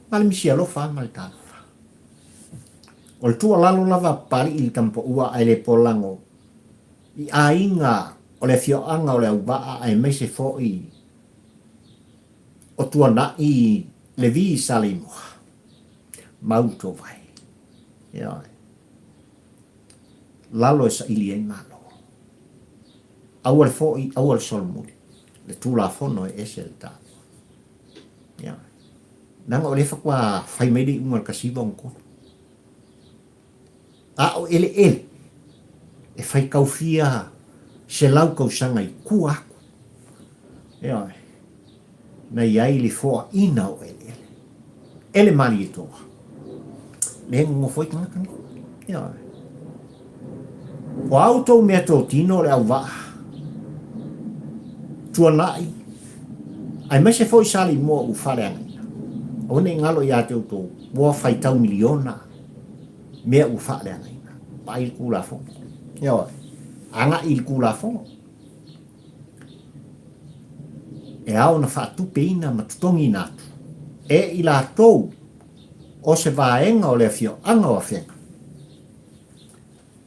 Male misi alofa, male tālofa. O le tua lalo lawa pari i tampo ua ai le polango. I a inga o le fioanga o le au waa ai meise fo'i. O tua na i le vi salimoa. Mauto vai. Lalo e sa ili ai malo. Awal fo'i, awal solmuli. Le tūla fono e ese le tālo. Nanga o le whakwa whai meiri ungar kasiwa ngko. O ele. E whai kauwhia se lau kausanga i ku aku. Na iai li foa ina o ele. Ele mali e toa. Le ngo foi kanga. O auto mea tō tino le au waa. Tua nai. Ai mai se foi sali mo u whare angaina. O ne ngalo ia te uto. Mua whai tau miliona. Mea u whare angaina. Pa il kula fongo. Anga il kula fongo. E au na whaatupe ina matutongi natu. E i la tau. O se vaenga o le fio anga o whenga.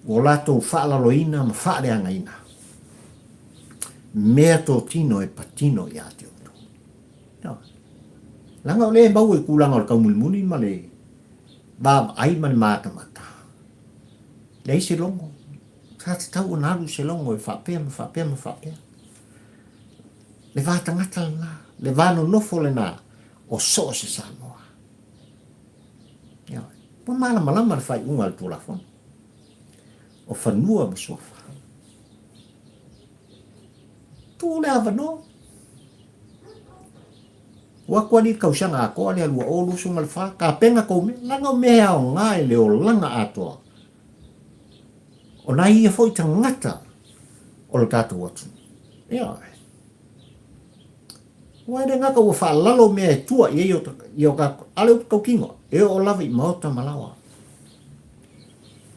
O lato whaalaloina ma whaaleanga ina. Mea tō tino e patino i ate oto. Langa o le mau e kulanga o le kaumulimuni ma le bab ai mani mātamata. Le se longo. Tata tau o naru se longo e whapea. Le vātangata lana. Le vāno nofo le nā. O so se Samoa. Pa malama le fai unga le tolafona. O whanua ma sofa. Tō le awano. Wakua ni kausanga a koa le alua o lusu ma le wha. Ka penga kou me. Langa o mea o ngai le o langa atoa. O nai ia fo i tangata. O le tātou watu. Ia. Wai re ngaka ua wha lalo mea e tua i o kako. Ale upu kau kingo. E o lava i maota malawa.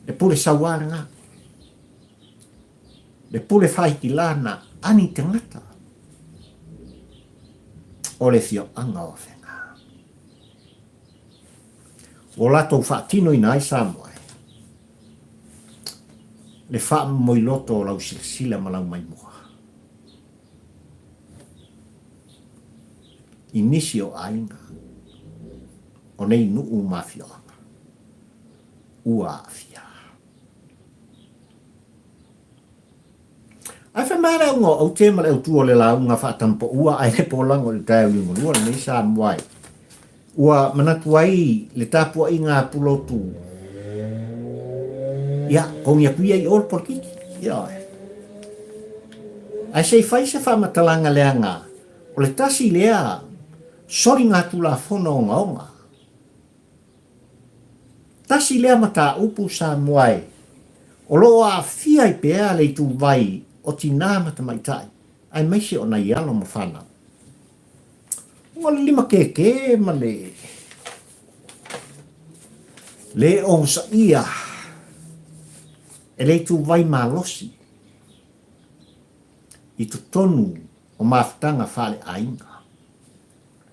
Le pule saware ngā. Le pule whai ki lana ani tangata. O le fio anga o whenga. O lato whaatino i nai Samoa. Le wha moi loto o lau sila malau mai mua. Inisi o ainga. O nei nuu mafia. Ua afia. Ai wha mara unga au tema le utua le la unga whaatampo ua ai le polango le tae uingo lua le nei Samoa. Ua manatu ai le tapua i ngā pulotu. Ia, kong ia kuia i ol porkiki. Ia. Ai sei fai se whamatalanga leanga. O le tasi lea. Sori ngā tula whono o ngaonga. Tasi lea mata upu sa muai. O loa a fia i pea le tu vai. O tina mata maitai. Ai maisi o na ialo mo whana. O le lima keke ma le. Le o sa ia. E le tu vai malosi. I tu tonu o maftanga whale ainga.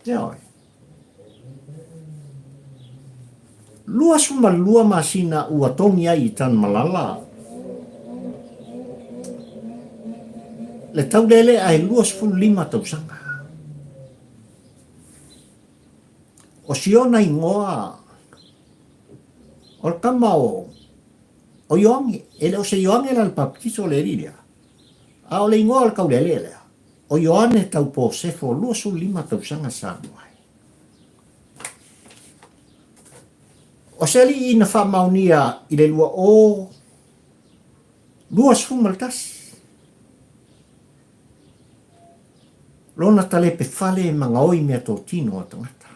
Ia. Lua suma lua masina ua tongi ai i tan malala. Le tau lele ai lua sfulu lima tausanga. O siona i ngoa. O le kamao. O yongi. Ele o se yongi la le papikiso le riria. A o le ingoa le kau lele lea. O yoane tau po sefo lua sfulu lima tausanga Samoa. O seli i na wha maunia i le lua o lua sfulu maltasi. Lona tale pe fale manga oi mea tō tino a tangata.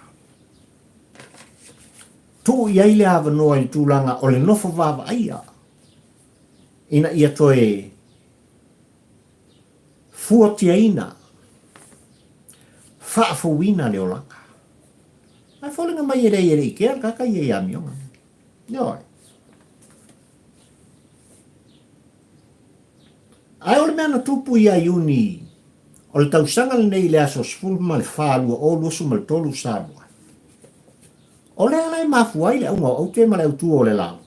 Tū i aile awa noa i tūlanga o le nofo wawa aia. Ina ia toe fuatia ina. Whaafuina le o langa. Ai wholenga mai ere i kea kaka i e amionga. Ioi. Ai ole mea na tupu i a iuni. O le tausanga le nei le aso sfulu ma le whaalua o lusu ma le tolu Samoa. O le alai mafuai le aunga o te ma le autu o le lau.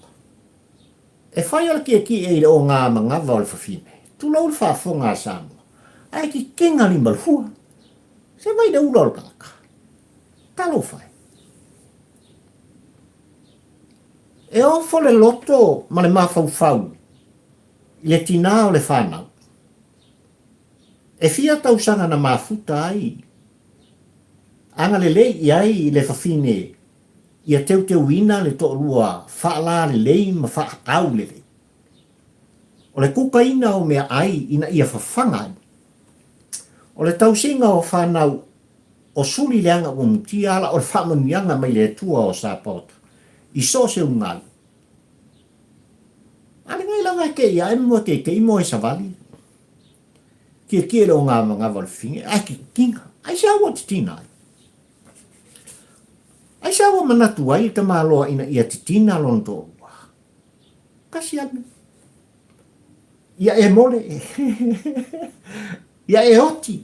E whai ala ki e le o ngā mangava o le whawhine. Tu lau le whaafonga Samoa. Ai ki kenga li malhua. Se vai le ula o le kaka. Talo whai. E o fo le loto ma le mawhau. I le tina o le whanau. E fia tausanga na mafuta ai. Anga le lei i ai i le whawhine. Ia teu ina le toalua. Whaala le lei ma whaakau le lei. O le kukaina o mea ai ina ia whawhanga. O le tausinga o whanau. O suli leanga o mti ala o le whamanianga mai le tua o Sapota. I so se ungal. Ale ngai langa ke ia e mo te imo e savali. Kia le o ngā mga walwhinge, ai ki kinga, ai se awa Titina. Ai se awa manatu ai te māloa ina ia Titina lon Toalua. Kasi anu. Ia e mole. Ia e oti.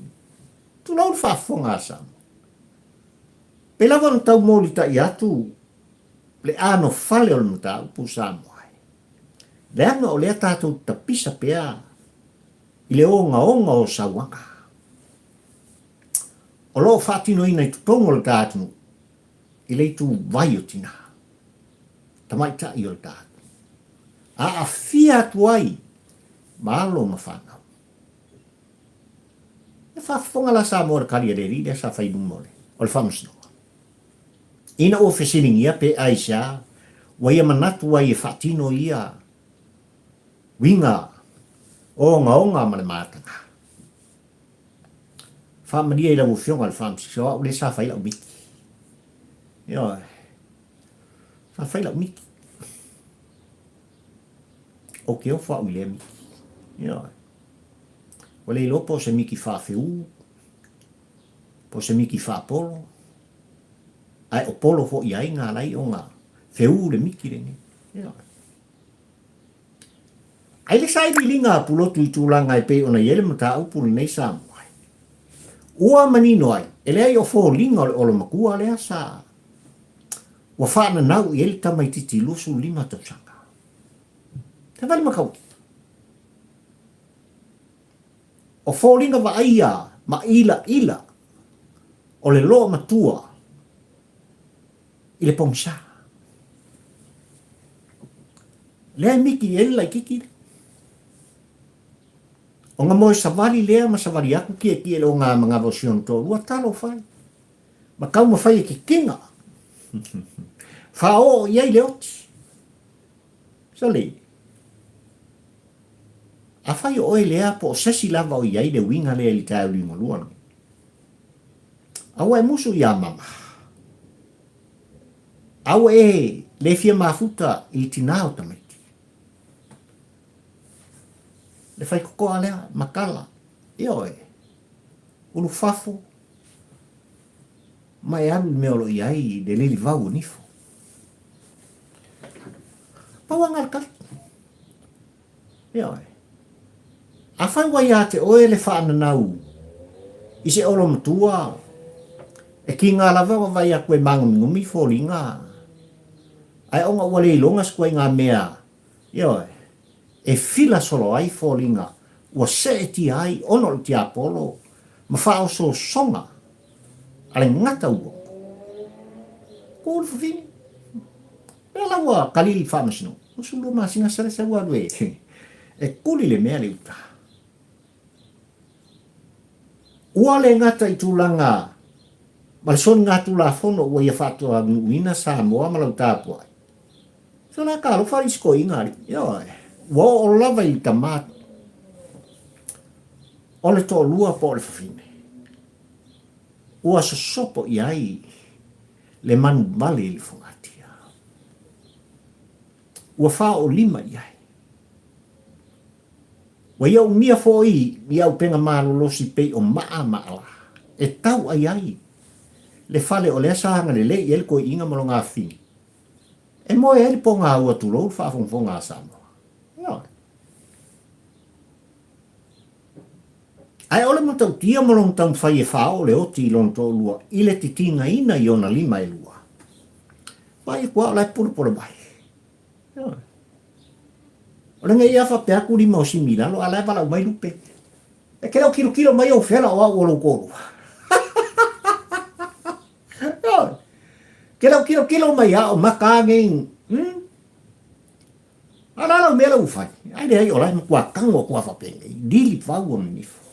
Tu lau whaafonga Samoa. Pe lava no tau mōli ta i atu, le ano whale o le mata upu Samoa. Le anga o lea tātou tapisa pea, i le onga o sawanga. O loo whaatino ina i tutongo le tātunu, i le tu vai o tina. Tamaita i o le tātunu. A fia tuai, maalo ma whanau. E whaafonga la Samoa kari le ride sa whainu mole, o le whamusnoa. Ina o whesiringia pe aisha, Wa ia manatu wa ia whatino ia. Winga. O ngaonga ma le mātanga. Whamaria i lau whionga le whamsisoa, ule sa whaila o miti. Ia. Sa whaila o miti. O ke o wha ule miti. Ia. Wale ilo po se miki whawhiu. Po se miki whapolo. Ai o polo fo i ai ngā lai o ngā. Whiu le miki rene. Ia. Ai le sai linga pulotu I tūlanga I pe ona yele mata upuri nei sa moai. Ua manino ai, ele ai o fo linga o lo makua le asa. Wa whaana nau I ele tamai titi lusu lima tausanga. Te wali makau. O fo linga wa aia, ma ila, o le loa matua, I le pongsa. Lea miki ele lai kiki. O ngā moe savari lea ma savari aku kia o ngā mga vosion Toalua talo whai. Ma kau ma whai ki kinga. Whao iai le oti. Sali. A whai o lea po sesi lava o iai le winga lea li tau linga luana. Awa e musu ia mama. Awa e le fia mafuta I tina o tamai. Le fai kokoa lea, makala, ioe, ulu fafo, mai alu meolo iai, de lili vau nifo. Pawanga le kali, ioe. A fai wai ate oe le whaana nau, I se olo matua, e ki ngā lava wa vai a koe mangami fōringa. Ai onga wale ilonga skoi ngā mea, ioe. E fila solo ai fōlinga, ua se ti ai ono ti apolo, ma whao so songa, ale ngata ua. Kōle whawhini. Pela ua kalili whamasino, usulu masina sare sa ua lue. E kuli le mea le uta. Ua le ngata I tūlanga, ma le son ngatu la fono ua ia whatua nguina sa moa ma lau tāpua. So la ka lo wharisko ingari, ioe. Wa o lava I tamata. O le toalua po le whawhine. Ua sosopo I ai le manu male I le whangatia. Ua wha o lima I ai. Wa iau mia fo I au penga malolosi pei o maa maala. E tau ai ai. Le fale o le asahanga le le I el koe inga malo ngā whini. E moe eli po ngā ua tulou whaafongfonga asama. Ai ole mo tau tia mo long tau whai e whao le oti I lon Toalua I le titina ina I ona lima e lua. Mai e kua o lai puru mai. Ole ngai awha pe aku lima o simila lo alai wala umai lupe. E ke lau kilo mai o whela o au o lo koro. Ke lau kilo mai a o maka ngein. Ala lau mea lau whai. Ai le ai o lai mo kua kango kua whapenge. Dili wau o nifo.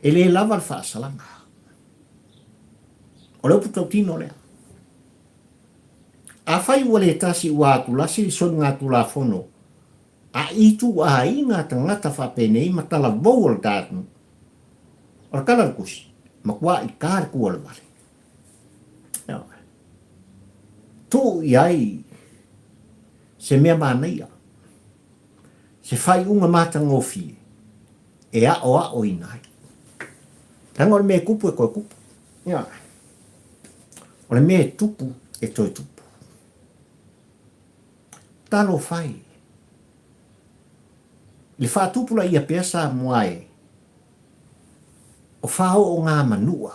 Ele lava fa salanga. O le puto tino le. A fai wale tasi wa tu lasi son nga tu la fono. A itu a inga tangata fa penei matala vowel datu. O kala kusi. Makwa I kar ku wale vale. Tu iai se mea manaia. Se fai unga mata ngofi. E a o inai. Tanga ole me kupu e koe kupu. Ia. Ole me tupu e toi tupu. Talo fai. Le wha tupu la ia pesa moae. O whao o ngā manua.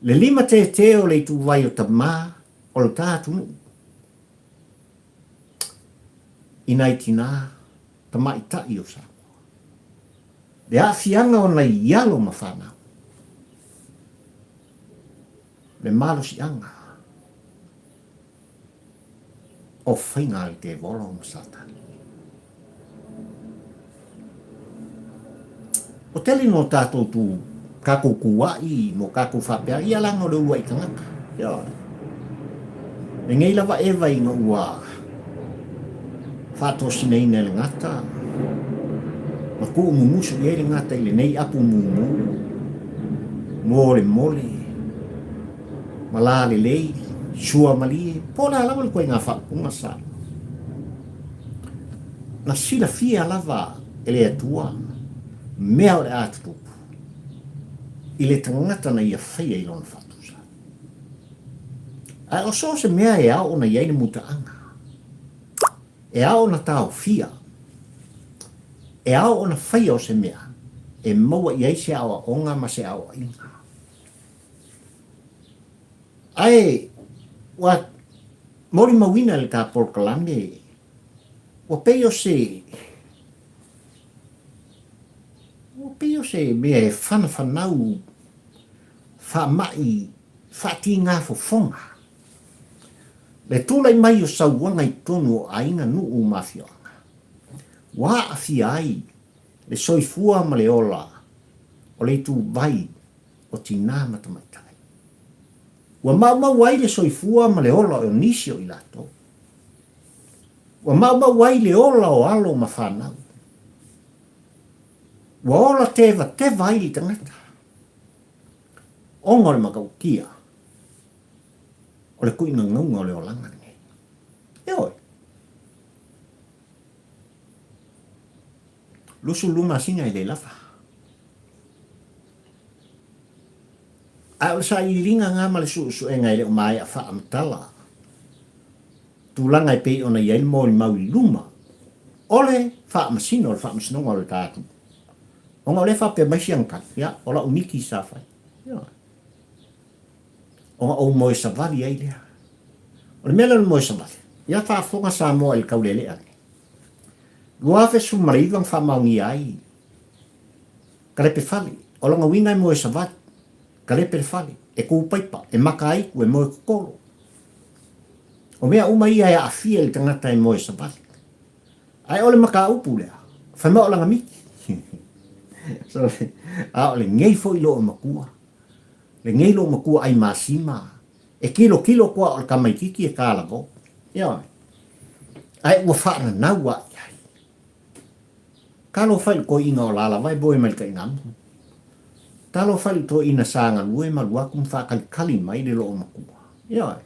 Le lima te o le tu vai o ta mā o le tātunu. Inai tina ta mai tai o sa. Le a fianga o nei ialo ma whanau. Le malo si anga. O whainga I te volo ma satani. O teli no tātou tu kako kuwai mo kako whapea ia langa o le ua I tangata. Ia. Me ngai lava ewa inga ua whato sinei nele ngata. Ma ku mumusu i ere ngata ile nei apu mumu. Mole mole. Malale lei. Sua malie. Pola lava le koe ngā whapunga sa. Na sila fia lava ele atua. Mea o le atutupu. Ile tangata na ia whaia i lona whatusa. Ai o so se mea e au na iaile mutaanga. E au na tau fia. E au na whaia o se mea. E maua iai se awa onga ma se awa inga. Ai, wa mori mawina le tā porkalame. Wa peo se... Wa peo se mea e whanau. Wha mai. Wha ti ngā fofonga. Le tūlai mai o sauanga i tonu o ainga nuu mafioanga. Wa a fia ai. Le soifua ma le ola. O le tu vai. O tina matamaitai. Wa mau wai le soifua ma le ola o nisi o ilato. Wa mau wai le ola o alo ma whanau. Wa ola te vai li tangata. Onga le makau kia. O le kuinga ngaunga o le olanga nge. Eoi. Lusu luma singa i le lafa. A sa i ringa ngā male su e ngai le o mai a wha amtala. Tūlanga i pei ona i el mōri mau i luma. Ole wha masina o le wha masinonga o le tātu. Onga o le wha pe maisi angkat. Ya, ola o miki sa whai. Ya. Onga o moe savali ai lea. O le mele moe savali. Ya wha fonga sa moa il kaulele ane. Lua fe su marivang wha maungi ai. Karepe whali. Olanga wina i moe savali. Karepe whali. E kūpaipa. E maka ai ku e moe kukolo. O mea uma ia e awhia i tangata i moe savali. Ai ole maka upu lea. Whaima o langa miki. So, a ole ngei fo i loo makua. Le ngei loo makua ai Masima. E kilo kua o le kamaikiki e kālavo. Ia. Ai ua whaana nau a iai. Kalo whai ko inga o lala vai boe mai ka ingamu. Talo whai to ina sanga lue malua kum whakali mai le loo makua. Ia.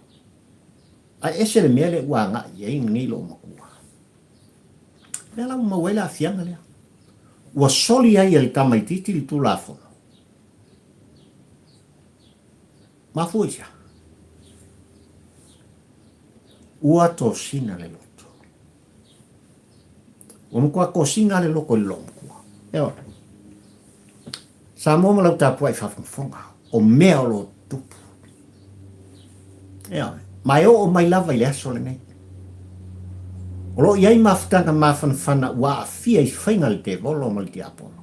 Ai ese le mea le ua ngā iai ngei loo makua. Lea lau mawela a fianga lea. Ua soli ai el kamaititi li tu lafono. Mafuisa. Ua to sina le loto. Ua mukua ko singa le loko le lomkua. Eo. Sa moma lau tapua i whawhunga. O mea o lo tupu. Eo. Mai o mai lava i le aso le nei. O lo iai mafutanga mawhanwhana ua a fia i whainga le te volo ma le te apolo.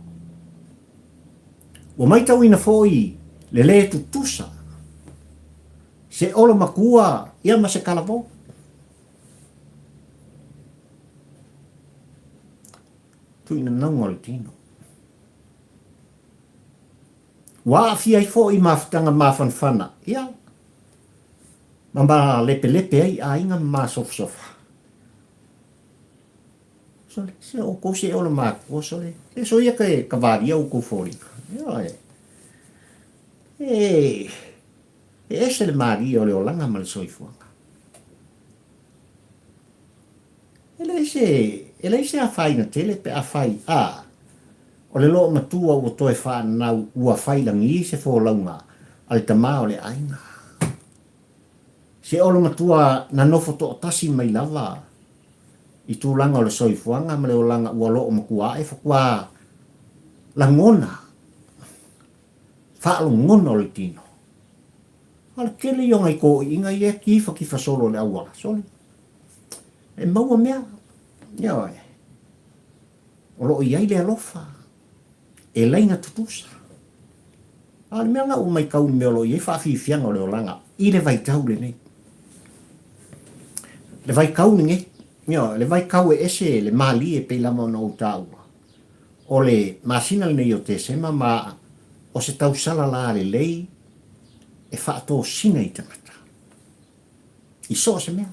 Ua mai tau ina fōi le le tutusa. Se olo makua ia ma se kalavo. Tu ina naunga le tino. Ua a fia i fōi mafutanga mawhanwhana. Ia. Mamba lepe ai a inga ma sofa. Se o ko se ola mako sole e so ia ke kavaria o ko foliga ia e ese le maria o le olanga mal soifuanga ele se a fai na tele pe a fai a o le lo matua o toe fa na ua fai langi se fo launga al tama o le ainga se ola matua na no foto tasi mai lava i tūlanga o le soifuanga ma le olanga ua loo makua e whakua la ngona whaalo ngona o le tino ala kele yonga i ko inga i e kifa solo le awala sole e maua mea ia e o loo iai le alofa e lainga tutusa ala mea nga o mai kau me o loo iai whaafifianga o le olanga i le vai tau le nei le vai kau ni nge Mio, le vai kau e ese le mali e pe lama no Toalua. O le masina nei o te sema ma o se tau sala la le lei e whaato sina i tangata. I so se mea.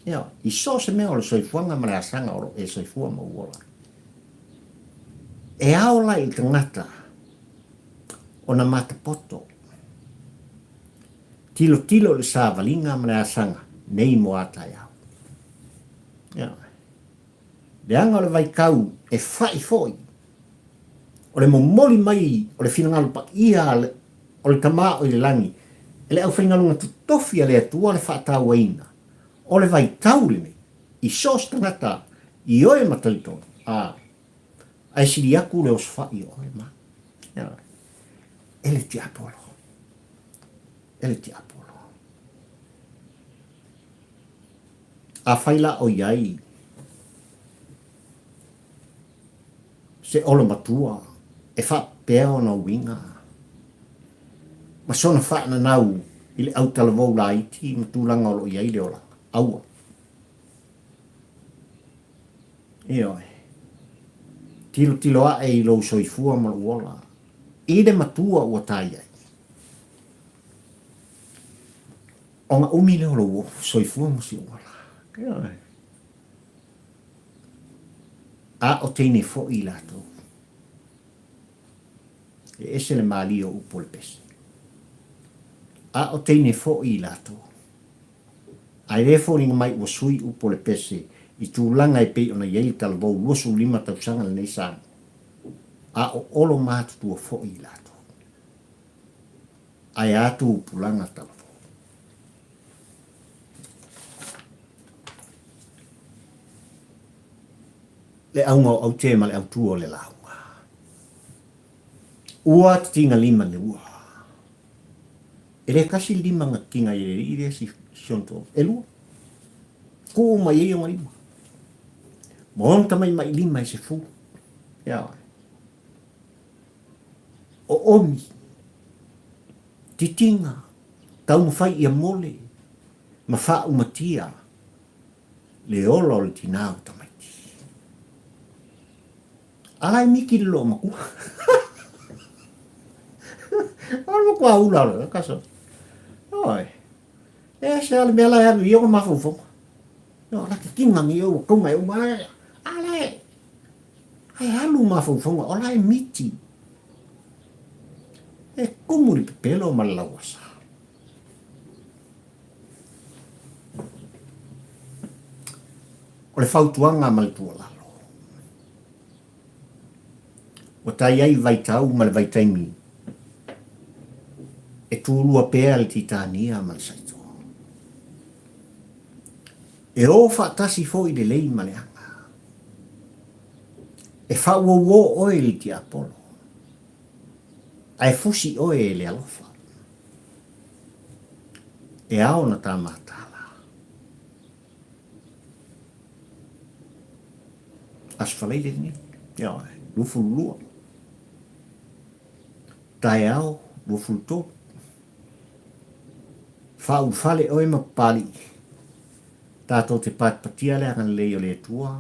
Ia, i so se mea o le soifuanga ma le asanga o e soifua ma uola. E aola i tangata o na mata poto. Tilo tilo le sa valinga ma le asanga nei mo ata iau. Ia. Le anga o le vai kau e fai foi. O le momoli mai o le finangalu pa ia o le tama o le langi. E le au whaingalunga tutofi a le atua le whaata waina. O le vai kau le me. I sos tangata i oe matalito. Ai siri aku le osfai oe ma. Ia. Ele ti apolo. Ele ti apolo. A whaila o iai. Se olo matua. E wha pea o na winga. Ma sona wha na nau. Ile au talavou la iti. Ma tūlanga o lo iai le ola. Aua. Ioi. Tilo tilo a e ilo soifua ma uola. Ide matua ua tai ai. O nga umi leo lo soifua mo si uola. A o teine fo i lato. E ese le mali o upo le pesi. A o teine fo i lato. Ai le fo ringa mai ua sui upo le pesi. I tūlanga e pei ona iei talabou luosu lima tausanga le nei sanga. A o olo mātu tua fo i lato. Ai atu upulanga talabou. Le aunga au te ma le au tua le launga. Ua tinga lima le ua. E le kasi lima nga kinga i le si sionto. E lua. Ko ma ye o lima. Mo tamai mai lima i se fu. Ya. O omi. Titina. Tau mawhai ia mole. Ma wha umatia. Le olo le tinau tamai. Ai miki lo maku. Alo kwa ula lo kaso. Oi. E se al mela ya yo ma fofo. No la que kinga mi yo ko mai uma. Ale. Ai alu ma fofo ola e miti. E como le pelo malawasa. O le fautuanga mal tuala. O tai ai vai tau ma le vai taimi. E tūlua pēa le titania ma le saito. E o whaatasi fo i le lei ma le anga. E whauowo oe li ti apolo. Ai fusi oe le alofa. E ao na tā mātala. Asfaleile ni. Ia, lufu lua. Tai au, wufulto. Whau whale oe ma pali. Tātou te patia le angan leo le tua.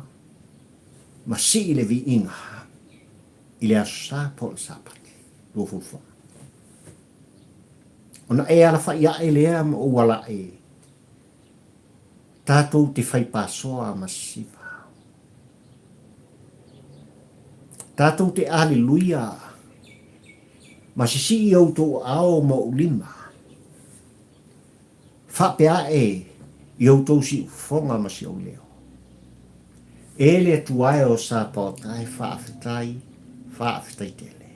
Ma si i le vi inga. I le asa po le sapati. Wufulfa. Ona e ala wha ia e lea ma o wala e. Tātou te whai pasoa Masima. Tātou te aleluia. Ma si i auto ao mo lima. Whapea e i auto si fonga ma si o leo. E le tuae o sa pautai whaafetai tele.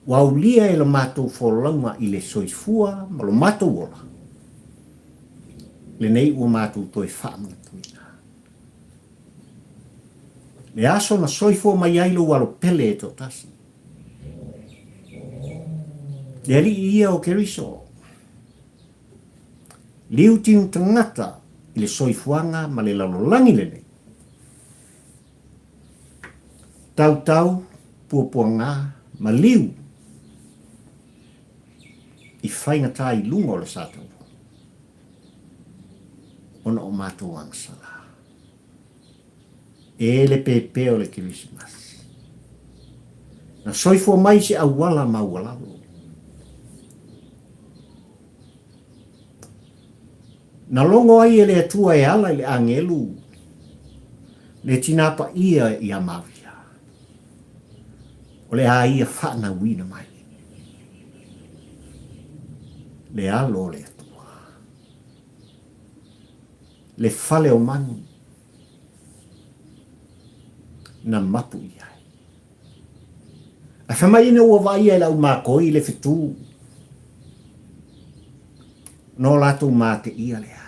Wau lia e lo mātou wholanga i le soifua ma lo mātou ola. Le nei ua mātou toi whaamana tuina. Le aso na soifua mai ailo walo pele e to tasi. Le ali ia o keriso. Liu tiu tangata i le soifuanga ma le lalolangi le nei. Tau puapuanga ma liu. I whainga tā i lunga o le sātau. Ona o mātou angsala. E le pepe o le Christmas. Na soifua mai se awala ma walalo. Na longo ai e le atua e ala i le angelu, le tinapa ia i amavia. O le a ia whana wina mai. Le alo le atua. Le fale o manu. Na mapu ia. A whamai ina ua vai e lau mākoi le fitu. No lato mate ia lea.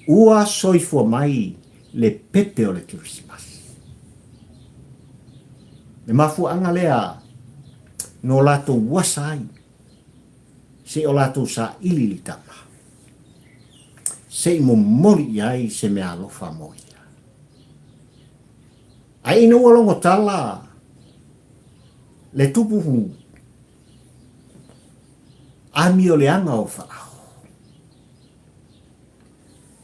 Ua soifua mai le pepe o le Christmas. Le mafu anga lea no lato wasai. Se o lato sa ili li tama. Se mo mori ai se me alofa moia. Ai ina ua longo tala le tupu hu. Ami o le anga o whaao.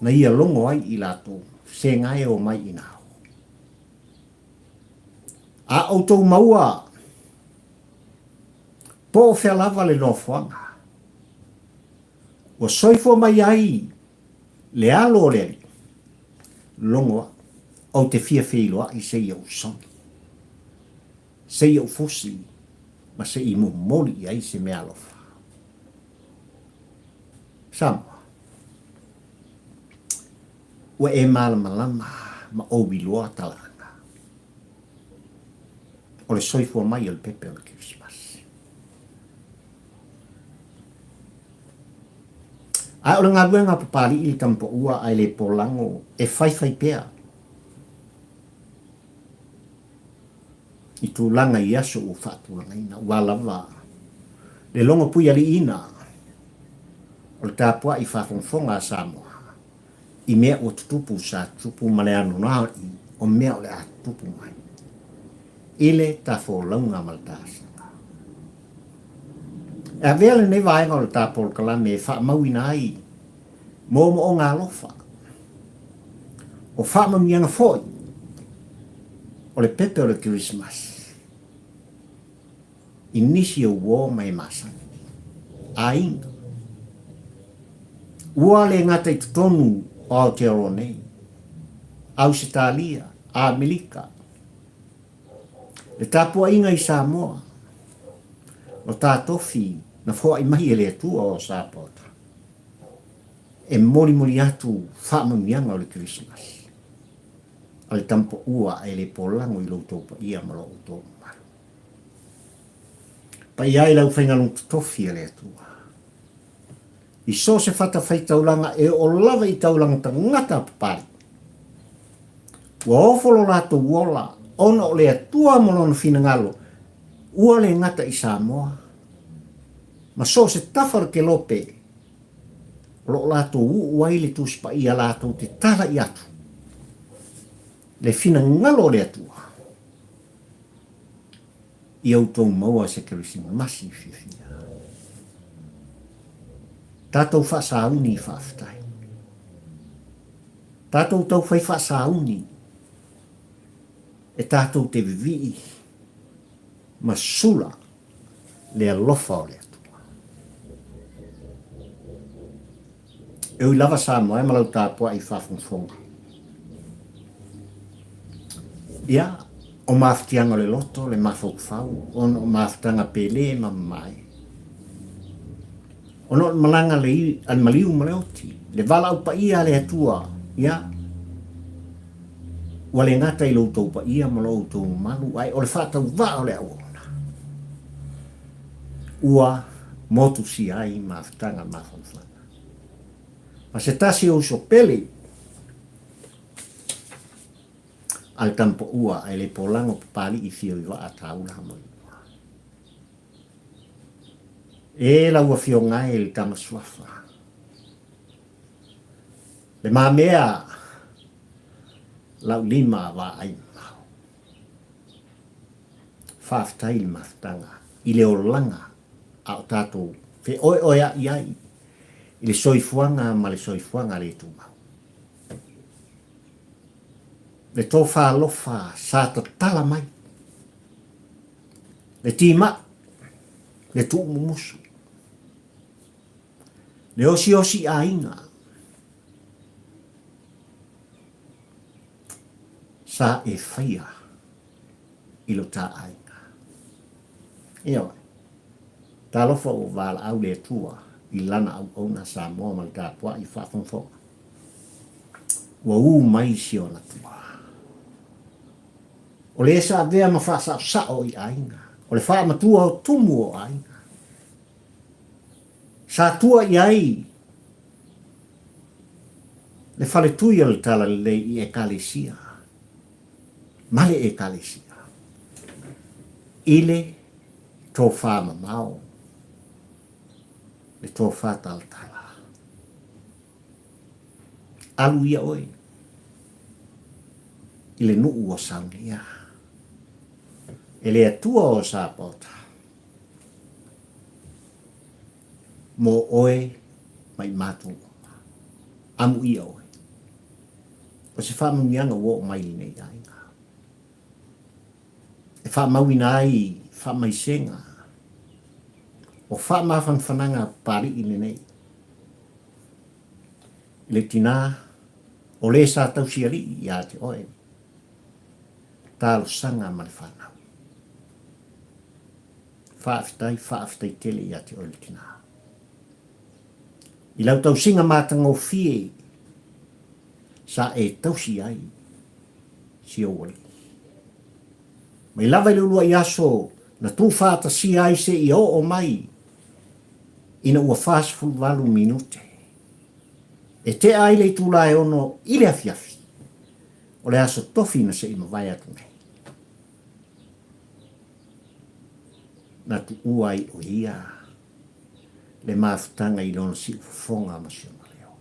Na ia longo ai i lato, se ngai o mai inao. A autou maua, po o whea lava le nofuanga. O soifo mai ai, le alo le longo au te fia whiloa i se iau songi. Se iau fosi, ma se i mumoli ai se me alofa. Samoa. Ua e malama ma o biloa talanga. O le soifua mai o le pepe o le Christmas. Ai o le ngā luenga papali i tampo ua ai le polango e whai pea. I tūlanga i aso o whaatūlanga ina, ua lava. Le longa pui ali ina. O le tāpua i whawhongwhonga a Samoa. I mea o tutupu sa tupu male anu nā i o mea o le a tupu mai. Ile ta fo launga maltasa. E vele ne vaenga o le tāpol kalame e wha mauina ai. Mō o ngā lofa. O wha mamianga foi. O le pepe o le Christmas. I nisi o wō mai masana. A inga. Ua le ngata i tutonu o Aotearoa Ausitalia, a Amerika. Le tapua inga i Samoa. O tātofi na fua i mahi e le atua o Sapota. E mori atu whaamamianga o le Christmas. A le tampo ua e le polango i loutou pa ia malo o tō maru. Pa ia i lau whaingalung tutofi e le atua. I so se fata fai taulanga e o lava i taulanga ta ngata papari. Ua ofolo lato uola, ona o le atua molona fina ngalo, ua le ngata i Samoa. Ma so se tafar ke lope, lo lato uai le tuspa ia lato te tala i atu. Le fina ngalo le atua. I au tau maua se kerisima masi fifia. Tātou whaasauni i whaaftai. Tātou tau whai whaasauni. E tātou te vivi. Ma sula le alofa o le atua. E ui lava Samoa e malau tāpua i whaafonfonga. Ia, o maaftianga le loto, le mafokfau, o maaftanga pele e mamai. Ono malanga le al maliu maleoti le vala upa ia le atua ia wale ngata i loutou pa ia ma loutou malu ai o le whātau wā o le aona ua motu si ai ma whatanga ma whanwhana ma se tasi o so pele al tampo ua ai le polango papali i fio i wa a taula hamoi e la ua fio ngai le tamaswafa. Le mamea lau lima wa ai mau. Whaftai le maftanga i le olanga a o tātou fe oia iai i le soifuanga ma le soifuanga le tu mau. Le tō whalofa sa tala mai. Le tima le tu mumusu. Le osi ainga. Sa e whaia ilo tā ainga. Eo, tā lofa o wala au le tua i lana au ona sa moa mal tā pua i whawhonfo. Ua mai si o na tua. O le sa vea ma whasa sao i ainga. O le wha matua o tumu o ainga. Sa tua i ai. Le whale tui al tala le i e kalesia. Male e kalesia. Ile tō whama mao. Le tō whātal tala. Alu ia oi. Ile nuu o sangia. Ele atua o sa pota. Mo oe mai matu. Amu ia oi. O se whamungianga wo mai nei ainga. E whamauina ai, whamaisenga. O whamawhanwhananga pari ine nei. Le tina, o le sa tausiari i a te oe. Tālo sanga male whanau. Whaafitai tele i a te oe le tina. I lau tau singa mātanga o fie, sa e tausi ai, si o wali. Mai lava i lua i aso, na tū whāta si ai se i o mai, ina ua fast food walu minute. E te aile i tūla e ono i le afiafi, o le aso tofi na se ima vai atu nei. Na tu uai o ia, le mafutanga i lona si ufonga Masima leo.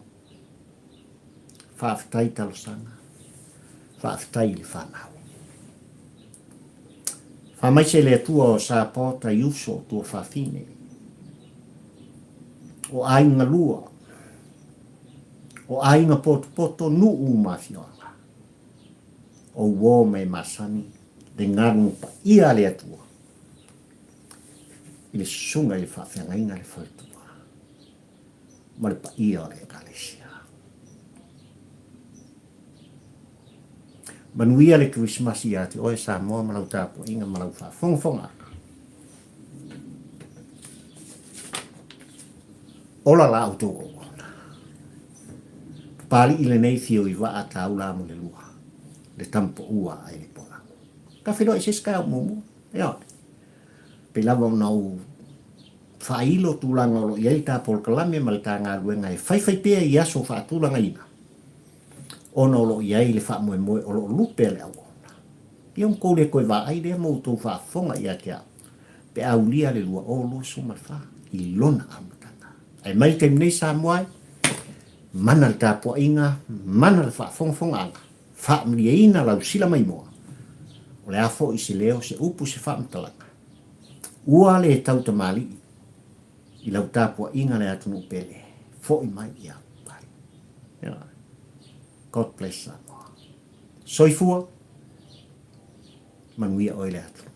Whaafitai talo sanga, whaafitai le whanau. Whamaise le atua o sa pota i uso tua whawhine. O ainga lua, o ainga poto nuu mawhioanga. O uo me masani, le ngaru pa ia le atua. I le sunga i le whawhiangainga le whautua. Ma le pa ia o le kalesia. Manuia le Christmas i ati oe sa moa malau tāpua inga malau whawhongfonga. Ola la auto o ona. Pali i le nei fio i waa tau la mo le lua. Le tampo ua ai le pola. Ka whilo i siska au mumu. Eo. Pe lava unau whailo tūlanga o lo iei tā polkalame ma le tā ngā ruenga e whaiwhai pēa i aso whaatūlanga ina. Ono lo iei le wha moe moe o lo lupe le au ona. Iong koule koe wā ai rea moutou whaafonga i atea. Pe au lia le lua o lo suma wha i lona amatanga. Ai mai te mnei sa moai, mana le tāpua inga, mana le whaafonga anga. Wha mria ina lau sila mai moa. O le afo i se leo se upu se wha mtalanga. Ua le tauta mali i lau tāpua inga le atunu pele. Fo i mai ia pari. Yeah. God bless Samoa. Soifua, manuia oile atu.